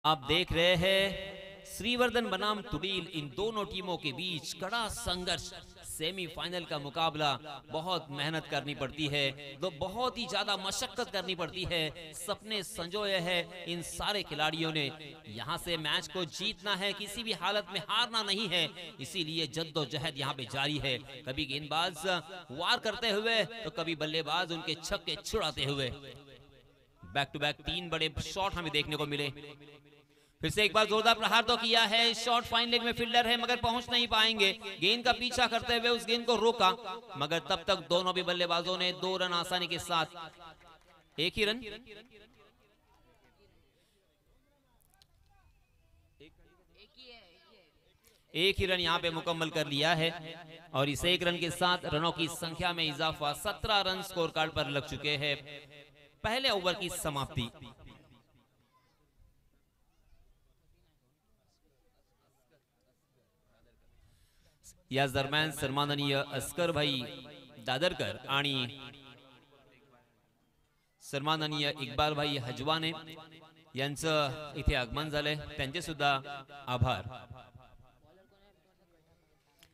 आप देख रहे हैं श्रीवर्धन बनाम तुडील, इन दोनों टीमों के बीच कड़ा संघर्ष, सेमीफाइनल का मुकाबला। बहुत मेहनत करनी पड़ती है, बहुत ही ज्यादा मशक्कत करनी पड़ती है, सपने संजोए हैं इन सारे खिलाड़ियों ने। यहाँ से मैच को जीतना है, किसी भी हालत में हारना नहीं है, इसीलिए जद्दोजहद यहाँ पे जारी है। कभी गेंदबाज वार करते हुए तो कभी बल्लेबाज उनके छक्के छुड़ाते हुए। बैक टू बैक 3 बड़े शॉट हमें देखने को मिले। फिर से एक बार जोरदार प्रहार तो किया है, शॉट फाइन लेग में फील्डर है मगर पहुंच नहीं पाएंगे, गेंद का पीछा करते हुए उस गेंद को रोका, मगर तब तक दोनों भी बल्लेबाजों ने 2 रन आसानी के साथ, एक ही रन यहां पे मुकम्मल कर लिया है। और इस 1 रन के साथ रनों की संख्या में इजाफा, 17 रन स्कोर कार्ड पर लग चुके हैं। पहले ओवर की समाप्ति। याच दरम्यान सन्माननीय अस्कर भाई दादरकर आणि सन्माननीय इक्बालभाई हजवाने यांचं इथे आगमन झालंय, त्यांचे सुद्धा आभार।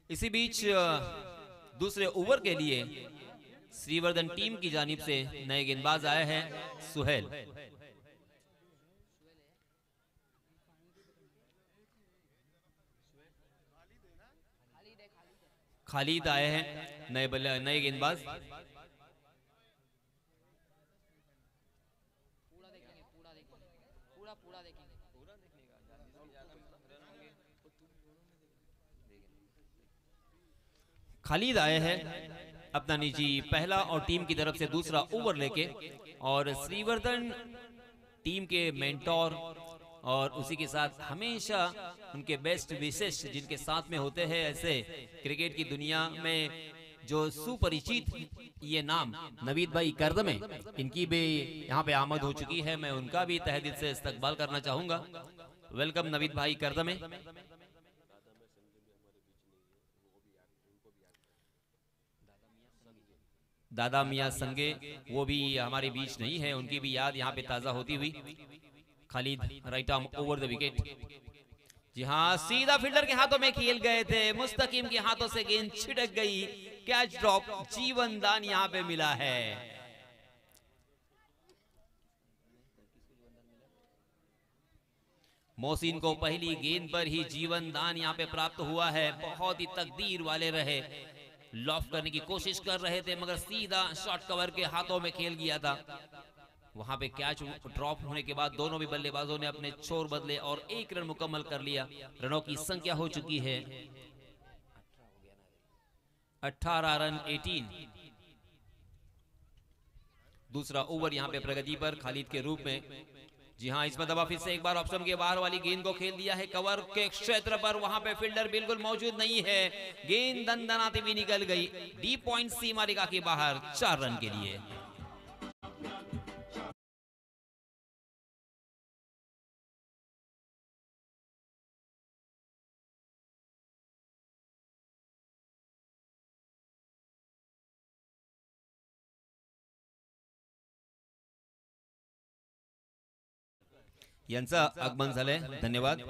इसी बीच दूसरे ओवर के लिए श्रीवर्धन टीम की जानिब से नए गेंदबाज आए हैं सुहेल। खालिद आए हैं नए गेंदबाज। खालिद आए हैं अपना निजी पहला और टीम की तरफ से दूसरा ओवर लेके, और श्रीवर्धन टीम के मेंटोर और उसी के साथ हमेशा उनके बेस्ट विशेष जिनके साथ में होते हैं, ऐसे क्रिकेट की दुनिया में जो सुपरिचित ये नाम नवीद भाई करदमे, इनकी भी यहाँ पे आमद हो चुकी है। मैं उनका भी तहे दिल से इस्तकबाल करना चाहूंगा। वेलकम नवीद भाई करदमे। दादा मियां संगे वो भी हमारे बीच नहीं है, उनकी भी याद यहाँ पे ताजा होती हुई। Khalid right arm over the wicket. जी हाँ, सीधा फील्डर के हाथों में खेल गए थे, मुस्तकीम के हाथों से गेंद छिटक गई, कैच ड्रॉप, जीवन दान यहाँ पे मिला है। मोहसिन को पहली गेंद पर ही जीवन दान यहाँ पे प्राप्त हुआ है। बहुत ही तकदीर वाले रहे, लॉफ करने की कोशिश कर रहे थे मगर सीधा शॉट कवर के हाथों में खेल गया था। वहां पे कैच ड्रॉप होने के बाद दोनों भी बल्लेबाजों ने अपने छोर बदले और 1 रन मुकम्मल कर लिया। रनों की संख्या हो चुकी है 18 रन 18। दूसरा ओवर यहाँ पे प्रगति पर खालिद के रूप में। जी हाँ, इसमें दबा फिर से एक बार ऑप्शन के बाहर वाली गेंद को खेल दिया है कवर के क्षेत्र पर। वहां पे फील्डर बिल्कुल मौजूद नहीं है, गेंद दंदनाती भी निकल गई डीप पॉइंट सीमा रेखा के बाहर 4 रन के लिए। यांचं आगमन झालंय, धन्यवाद।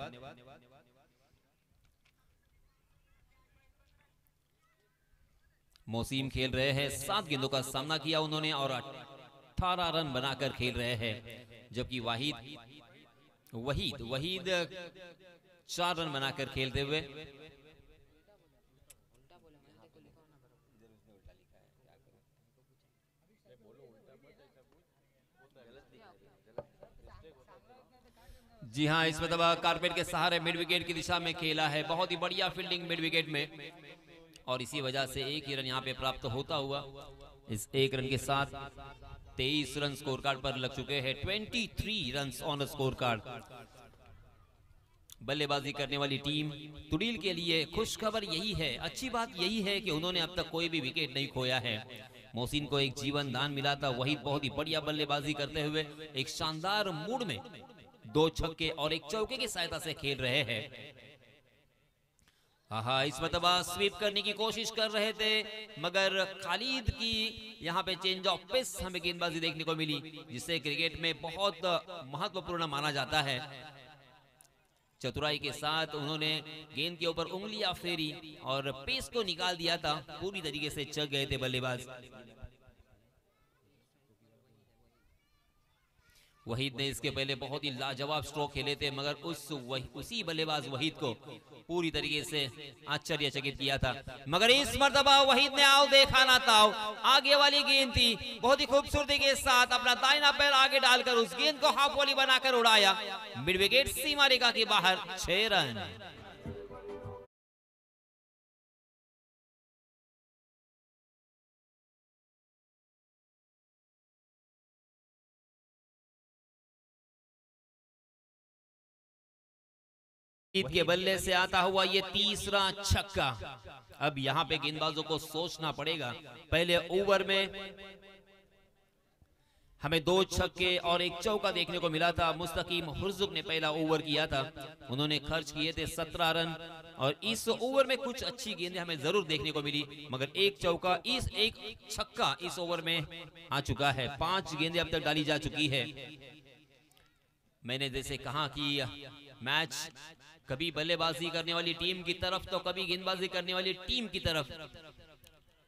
मोसीम खेल रहे हैं, 7 गेंदों का सामना किया उन्होंने और 18 रन बनाकर खेल रहे हैं, जबकि वहीद 4 रन बनाकर खेलते हुए। जी हाँ, इस मतलब कारपेट के सहारे मिड विकेट की दिशा में खेला है, बहुत ही बढ़िया फील्डिंग मिड विकेट में, और इसी वजह से 1 ही रन यहाँ पे प्राप्त होता हुआ। इस 1 रन के साथ 23 रन स्कोर कार्ड पर लग चुके हैं, 23 रन ऑन स्कोर कार्ड। बल्लेबाजी करने वाली टीम तुड़ील के लिए खुश खबर यही है, अच्छी बात यही है कि उन्होंने अब तक कोई भी विकेट नहीं खोया है। मोहसिन को एक जीवन दान मिला था, वही बहुत ही बढ़िया बल्लेबाजी करते हुए एक शानदार मूड में 2 छक्के और 1 चौके की सहायता से खेल रहे हैं। हाँ, इस मतलब स्वीप करने की कोशिश कर रहे थे मगर खालिद की यहाँ पे चेंज ऑफ पेस हमें गेंदबाजी देखने को मिली, जिससे क्रिकेट में बहुत महत्वपूर्ण माना जाता है। चतुराई के साथ उन्होंने गेंद के ऊपर उंगलियां फेरी और पेस को निकाल दिया था, पूरी तरीके से चक गए थे बल्लेबाज। वहीद ने इसके पहले बहुत ही लाजवाब स्ट्रोक खेले थे मगर उसी बल्लेबाज वहीद को पूरी तरीके से आश्चर्यचकित किया था, मगर इस मर्तबा वहीद ने आओ देखा ना ताओ, आगे वाली गेंद थी, बहुत ही खूबसूरती के साथ अपना दाहिना पैर आगे डालकर उस गेंद को हाफ वॉली बनाकर उड़ाया, मिड विकेट सीमा रेखा के बाहर 6 रन। के बल्ले से आता हुआ ये तीसरा छक्का। अब यहां पे गेंदबाजों को सोचना पड़ेगा, पहले ओवर में हमें 2 छक्के और 1 चौका देखने को मिला था। मुस्तकीम हुर्जुक ने पहला ओवर किया था, उन्होंने खर्च किए थे 17 रन और इस ओवर में कुछ अच्छी गेंदें हमें जरूर देखने को मिली, मगर 1 चौका, एक छक्का इस ओवर में आ चुका है। 5 गेंदें अब तक डाली जा चुकी है। मैंने जैसे कहा कि मैच कभी बल्लेबाजी करने वाली टीम की तरफ तो कभी गेंदबाजी करने वाली टीम की तरफ,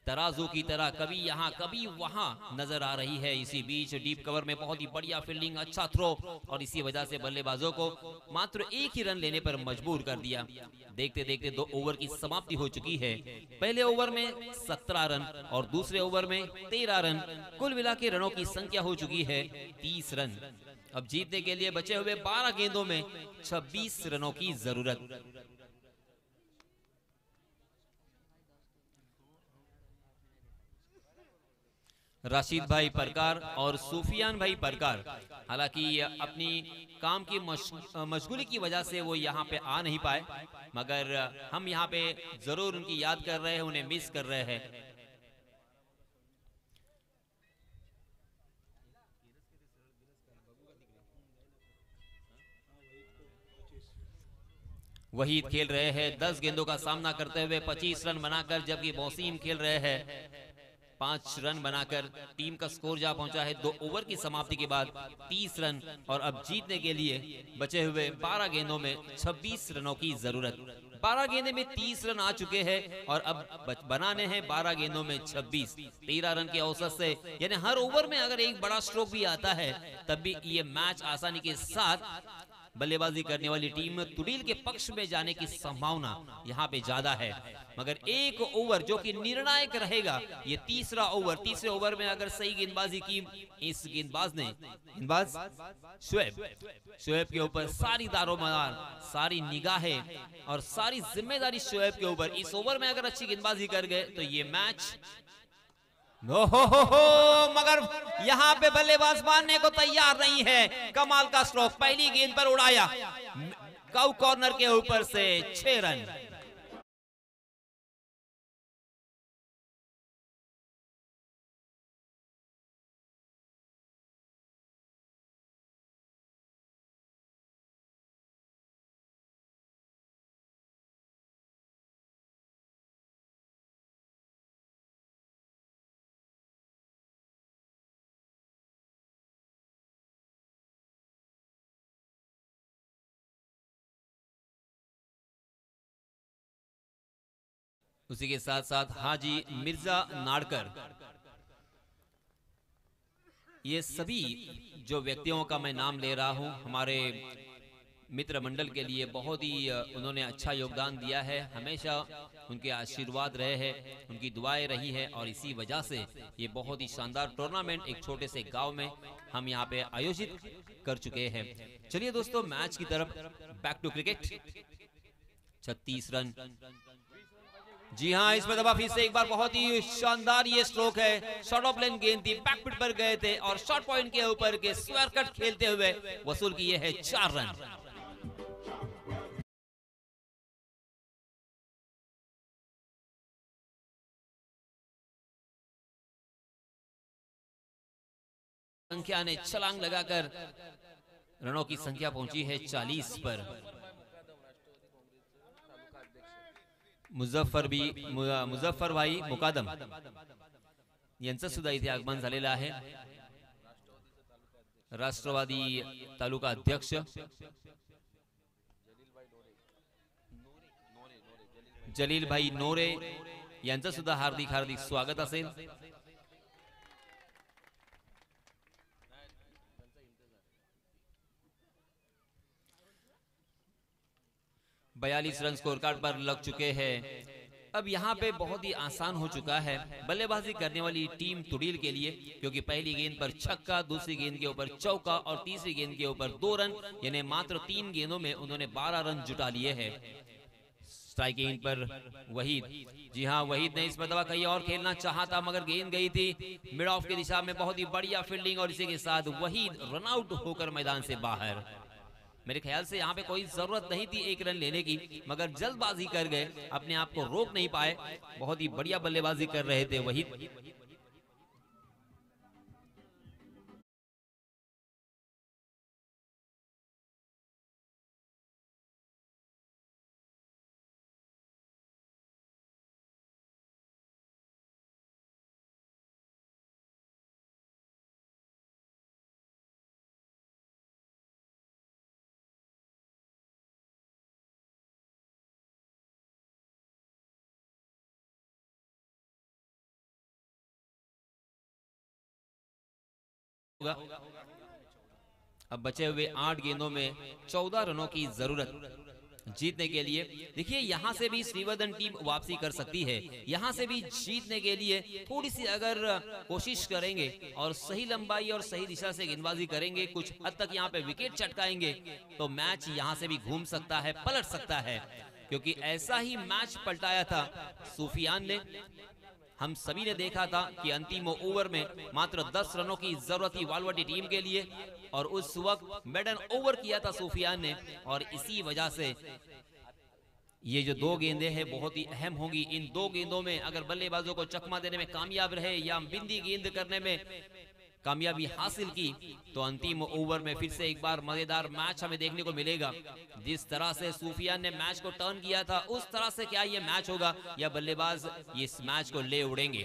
तराजू की तरह कभी यहाँ कभी वहां नजर आ रही है। इसी बीच डीप कवर में बहुत ही बढ़िया फील्डिंग, अच्छा थ्रो और इसी वजह से बल्लेबाजों को मात्र 1 ही रन लेने पर मजबूर कर दिया। देखते देखते 2 ओवर की समाप्ति हो चुकी है। पहले ओवर में 17 रन और दूसरे ओवर में 13 रन, कुल मिला के रनों की संख्या हो चुकी है 30 रन। अब जीतने के लिए बचे हुए 12 गेंदों में 26 रनों की जरूरत। राशिद भाई परकार और सुफियान भाई परकार हालांकि अपनी काम की मशगूली की वजह से वो यहाँ पे आ नहीं पाए, मगर हम यहाँ पे जरूर उनकी याद कर रहे हैं, उन्हें मिस कर रहे हैं। वहीद खेल रहे हैं 10 गेंदों का सामना करते हुए 25 रन बनाकर, जबकि मौसीम खेल रहे हैं 5 रन बनाकर। टीम का स्कोर जा पहुंचा है 2 ओवर की समाप्ति के बाद 30 रन और अब जीतने के लिए बचे हुए 12 गेंदों में 26 रनों की जरूरत। 12 गेंदे में 30 रन आ चुके हैं और अब बनाने हैं 12 गेंदों में 26, 13 रन के औसत से, यानी हर ओवर में अगर एक बड़ा स्ट्रोक भी आता है तब भी ये मैच आसानी के साथ बल्लेबाजी करने वाली टीम तुड़ील के पक्ष में जाने की संभावना यहाँ पे ज्यादा है। मगर एक ओवर जो कि निर्णायक रहेगा, ये तीसरा ओवर, तीसरे ओवर में अगर सही गेंदबाजी की इस गेंदबाज शोएब के ऊपर सारी दारोमदार, सारी निगाहें और सारी जिम्मेदारी शोएब के ऊपर, इस ओवर में अगर अच्छी गेंदबाजी कर गए तो ये मैच हो, मगर यहाँ पे बल्लेबाज मानने को तैयार नहीं है। कमाल का स्ट्रोक, पहली गेंद पर उड़ाया काउ कॉर्नर के ऊपर से 6 रन। उसी के साथ साथ हाजी मिर्जा नाड़कर, ये सभी जो व्यक्तियों का मैं नाम ले रहा हूं हमारे मित्र मंडल के लिए बहुत ही उन्होंने अच्छा योगदान दिया है। हमेशा उनके आशीर्वाद रहे हैं, उनकी दुआएं रही है और इसी वजह से ये बहुत ही शानदार टूर्नामेंट एक छोटे से गांव में हम यहाँ पे आयोजित कर चुके हैं। चलिए दोस्तों, मैच की तरफ, बैक टू क्रिकेट। 36 रन, जी हाँ, इसमें दबा फिर से एक बार बहुत ही शानदार ये स्ट्रोक है। शॉर्ट ऑफ लेन गेंद थी, बैकफुट पर गए थे और शॉर्ट पॉइंट के ऊपर के स्क्वायर कट खेलते हुए वसूल किए हैं 4 रन। संख्या ने छलांग लगाकर रनों की संख्या पहुंची है 40 पर। मुझफ्फर भाई मुकादम यांचं सुद्धा इथे आगमन झालेलं आहे। राष्ट्रवादी तालुका अध्यक्ष जलील भाई नोरे यांचं सुद्धा हार्दिक हार्दिक स्वागत असेल। बयालीस रन स्कोर कार्ड पर लग चुके हैं। अब यहाँ पे बहुत ही आसान हो चुका है बल्लेबाजी करने वाली टीम तुड़ील के लिए, क्योंकि पहली गेंद पर छक्का, दूसरी गेंद के ऊपर चौका और तीसरी गेंद के ऊपर 2 रन, यानी मात्र 3 गेंदों में उन्होंने 12 रन जुटा लिए हैं। स्ट्राइकिंग पर वहीद, जी हाँ, वहीद ने इस मरतबा कहीं और खेलना चाहा था मगर गेंद गई थी मिड ऑफ की दिशा में। बहुत ही बढ़िया फील्डिंग और इसी के साथ वहीद रन आउट होकर मैदान से बाहर। मेरे ख्याल से यहाँ पे कोई जरूरत नहीं थी 1 रन लेने की, मगर जल्दबाजी कर गए, अपने आप को रोक नहीं पाए। बहुत ही बढ़िया बल्लेबाजी कर रहे थे वहीद। होगा। अब बचे हुए 8 गेंदों में 14 रनों की जरूरत जीतने के लिए। देखिए यहाँ से भी श्रीवर्धन टीम वापसी कर सकती है। यहाँ से भी जीतने के लिए थोड़ी सी अगर कोशिश करेंगे और सही लंबाई और सही दिशा से गेंदबाजी करेंगे, कुछ हद तक यहाँ पे विकेट चटकाएंगे, तो मैच यहाँ से भी घूम सकता है, पलट सकता है। क्योंकि ऐसा ही मैच पलटाया था सूफियान ने। हम सभी ने देखा था कि अंतिम ओवर में मात्र 10 रनों की जरूरत थी वालवाटी टीम के लिए, और उस वक्त मेडन ओवर किया था सूफियान ने। और इसी वजह से ये जो 2 गेंदें हैं बहुत ही अहम होंगी। इन 2 गेंदों में अगर बल्लेबाजों को चकमा देने में कामयाब रहे या बिंदी गेंद करने में कामयाबी हासिल की, तो अंतिम ओवर में फिर से एक बार मजेदार मैच हमें देखने को मिलेगा। जिस तरह से सूफियान ने मैच को टर्न किया था, उस तरह से क्या ये मैच होगा या बल्लेबाज इस मैच को ले उड़ेंगे।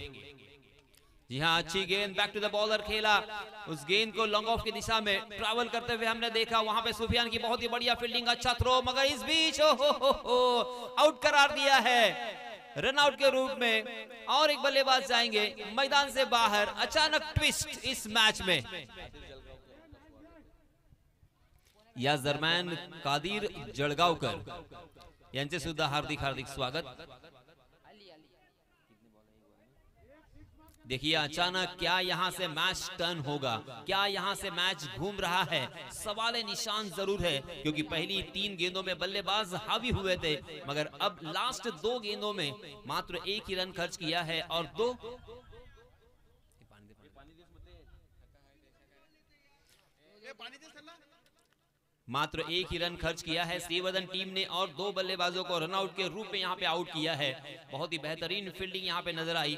जी हाँ, अच्छी गेंद, बैक टू द बॉलर खेला, उस गेंद को लॉन्ग ऑफ की दिशा में ट्रैवल करते हुए हमने देखा। वहां पे सूफियान की बहुत ही बढ़िया फील्डिंग, अच्छा थ्रो, मगर इस बीच आउट करार दिया है रन आउट के रूप में। और एक बल्लेबाज जाएंगे मैदान से बाहर। अचानक ट्विस्ट इस मैच में। या दरम्यान कादिर जळगावकर यांचे सुद्धा हार्दिक हार्दिक स्वागत। देखिए अचानक क्या यहां से मैच टर्न होगा, क्या यहां से मैच घूम रहा है, सवाल निशान जरूर है। क्योंकि पहली 3 गेंदों में बल्लेबाज हावी हुए थे, मगर अब लास्ट 2 गेंदों में मात्र 1 ही रन खर्च किया है और 2 मात्र 1 ही रन खर्च किया है श्रीवर्धन टीम ने, और 2 बल्लेबाजों को रनआउट के रूप में यहां पे आउट किया है। बहुत ही बेहतरीन फील्डिंग यहां पे नजर आई,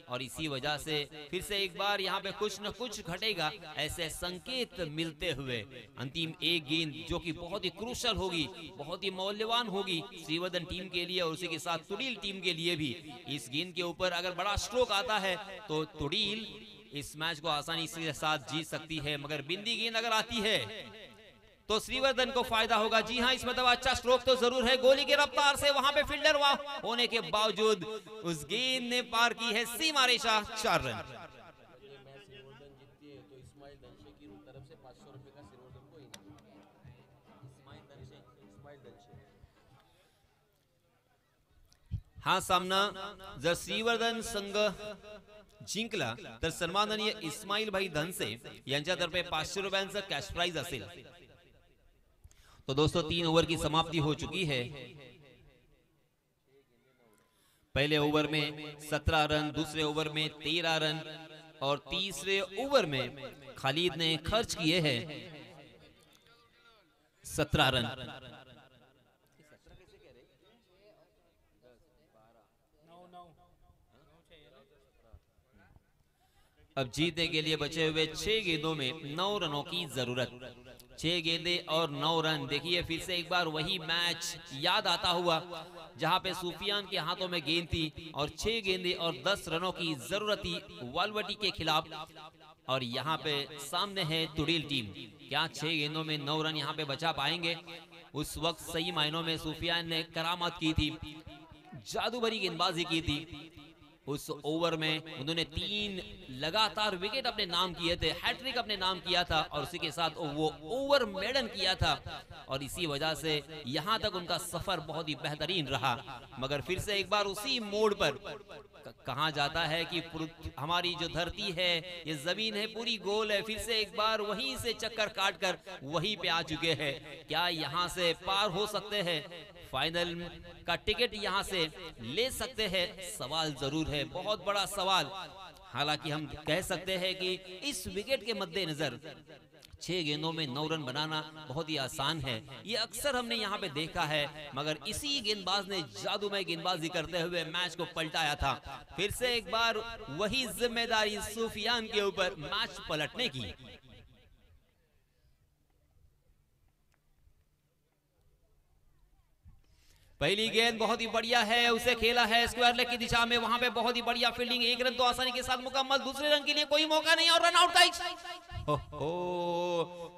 और इसी वजह से फिर से एक बार यहां पे कुछ न कुछ घटेगा, ऐसे संकेत मिलते हुए। अंतिम 1 गेंद जो कि बहुत ही क्रूशल होगी, बहुत ही मौल्यवान होगी श्रीवर्धन टीम के लिए और उसी के साथ तुड़ील टीम के लिए भी। इस गेंद के ऊपर अगर बड़ा स्ट्रोक आता है तो तुड़ील इस मैच को आसानी से साथ जीत सकती है, मगर बिंदी गेंद अगर आती है तो श्रीवर्धन को फायदा होगा। जी हां, इस मतलब अच्छा स्ट्रोक तो जरूर है। गोली की रफ्तार से वहां पे फील्डर होने के बावजूद उस गेंद ने पार की है सीमा रेखा, 4 रन। हा सामना जर श्रीवर्धन संघ जिंकला तर सन्माननीय इस्माईल भाई धनसे यांच्यातर्फे 500 रुपयांचं कॅश प्राइज असेल। तो दोस्तों 3 ओवर की समाप्ति हो चुकी है। पहले ओवर में 17 रन, दूसरे ओवर में 13 रन और तीसरे ओवर में खालिद ने खर्च किए हैं 17 रन। अब जीतने के लिए बचे हुए 6 गेंदों में 9 रनों की जरूरत। 6 गेंदें और 9 रन। देखिए फिर से एक बार वही मैच याद आता हुआ जहां पे सूफियान के हाथों में गेंद थी और 6 गेंदें और 10 रनों की जरूरत थी वालवाटी के खिलाफ, और यहाँ पे सामने है तुड़ील टीम। क्या 6 गेंदों में 9 रन यहाँ पे बचा पाएंगे? उस वक्त सही मायनों में सूफियान ने करामत की थी, जादू भरी गेंदबाजी की थी। उस ओवर में उन्होंने 3 लगातार विकेट अपने नाम किए थे, हैट्रिक अपने नाम किया था और उसी के साथ वो ओवर मेडन किया था, और इसी वजह से यहां तक उनका सफर बहुत ही बेहतरीन रहा। मगर फिर से एक बार उसी मोड़ पर कहा जाता है कि हमारी जो धरती है, ये जमीन है, पूरी गोल है। फिर से एक बार वहीं से चक्कर काटकर वहीं पे आ चुके हैं। क्या यहां से पार हो सकते हैं? फाइनल का टिकट यहां से ले सकते हैं? सवाल जरूर है, बहुत बड़ा सवाल। हालांकि हम कह सकते हैं कि इस विकेट के मद्देनजर 6 गेंदों में 9 रन बनाना बहुत ही आसान है। ये अक्सर हमने यहाँ पे देखा है, मगर इसी गेंदबाज ने जादूमय गेंदबाजी करते हुए मैच को पलटाया था। फिर से एक बार वही जिम्मेदारी सूफियान के ऊपर मैच पलटने की। पहली गेंद बहुत ही बढ़िया है, उसे खेला है स्क्वायर लेग की दिशा में, वहां पे बहुत ही बढ़िया फील्डिंग, 1 रन तो आसानी के साथ मुकम्मल। दूसरे रन के लिए कोई मौका नहीं और रन आउट का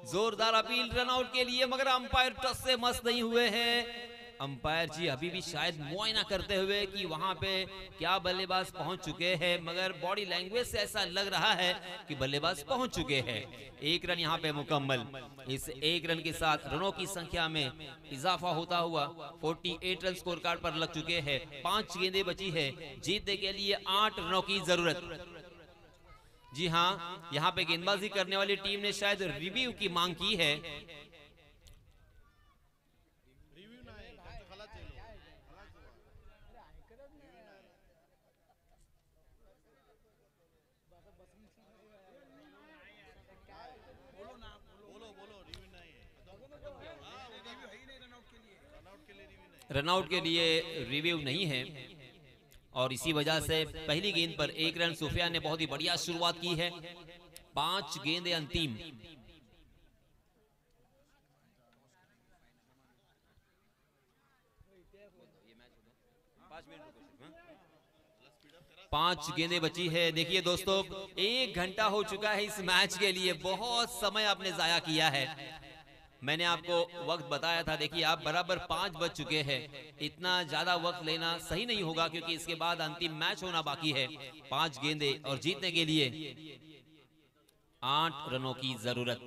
जोरदार अपील रन आउट के लिए, मगर अंपायर टस से मस नहीं हुए हैं। अंपायर जी अभी भी शायद मुआयना करते हुए कि वहां पे क्या बल्लेबाज पहुंच चुके हैं, मगर बॉडी लैंग्वेज से ऐसा लग रहा है कि बल्लेबाज पहुंच चुके हैं। 1 रन यहां पे मुकम्मल। इस 1 रन के साथ रनों की संख्या में इजाफा होता हुआ 48 रन स्कोर कार्ड पर लग चुके हैं। 5 गेंदें बची है, जीतने के लिए 8 रनों की जरूरत। जी हाँ, यहाँ पे गेंदबाजी करने वाली टीम ने शायद रिव्यू की मांग की है। रनआउट के लिए रिव्यू नहीं है और इसी वजह से पहली गेंद पर 1 रन। सुफियान ने बहुत ही बढ़िया शुरुआत की है। 5 गेंदें अंतिम। पांच गेंदें बची है। देखिए दोस्तों, 1 घंटा हो चुका है इस मैच के लिए। बहुत समय आपने जाया किया है। मैंने आपको वक्त बताया था। देखिए आप बराबर 5 बज चुके हैं। इतना ज्यादा वक्त लेना सही नहीं होगा क्योंकि इसके बाद अंतिम मैच होना बाकी है। 5 गेंदें और जीतने के लिए 8 रनों की जरूरत।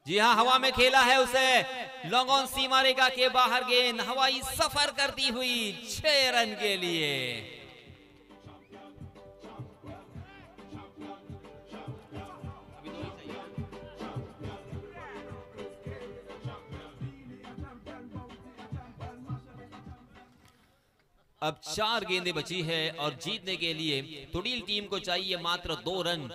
जी हाँ, हवा में खेला है उसे। लॉन्ग ऑन सीमा रेखा के बाहर गेंद हवाई सफर करती हुई 6 रन के लिए। अब 4 गेंदें बची है और जीतने के लिए तुड़ील टीम को चाहिए मात्र 2 रन।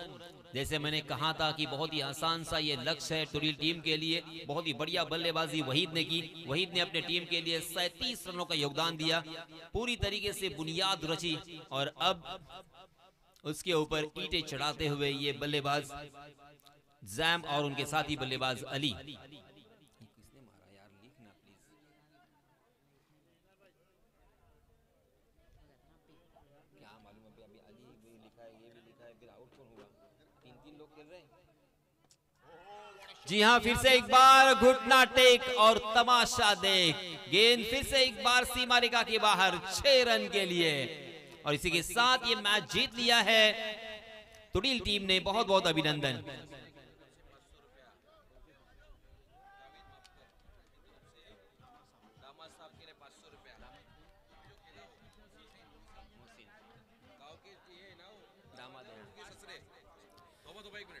जैसे मैंने कहा था कि बहुत ही आसान सा ये लक्ष्य है तुड़ील टीम के लिए। बहुत ही बढ़िया बल्लेबाजी वहीद ने की। वहीद ने अपने टीम के लिए 37 रनों का योगदान दिया, पूरी तरीके से बुनियाद रची और अब उसके ऊपर ईंटें चढ़ाते हुए ये बल्लेबाज जैम और उनके साथी बल्लेबाज अली। जी हाँ, फिर से एक बार घुटना टेक और तमाशा देख। गेंद फिर से एक बार सीमा रेखा के बाहर 6 रन के लिए और इसी के साथ ये मैच जीत लिया है तुड़ील टीम ने। बहुत बहुत अभिनंदन।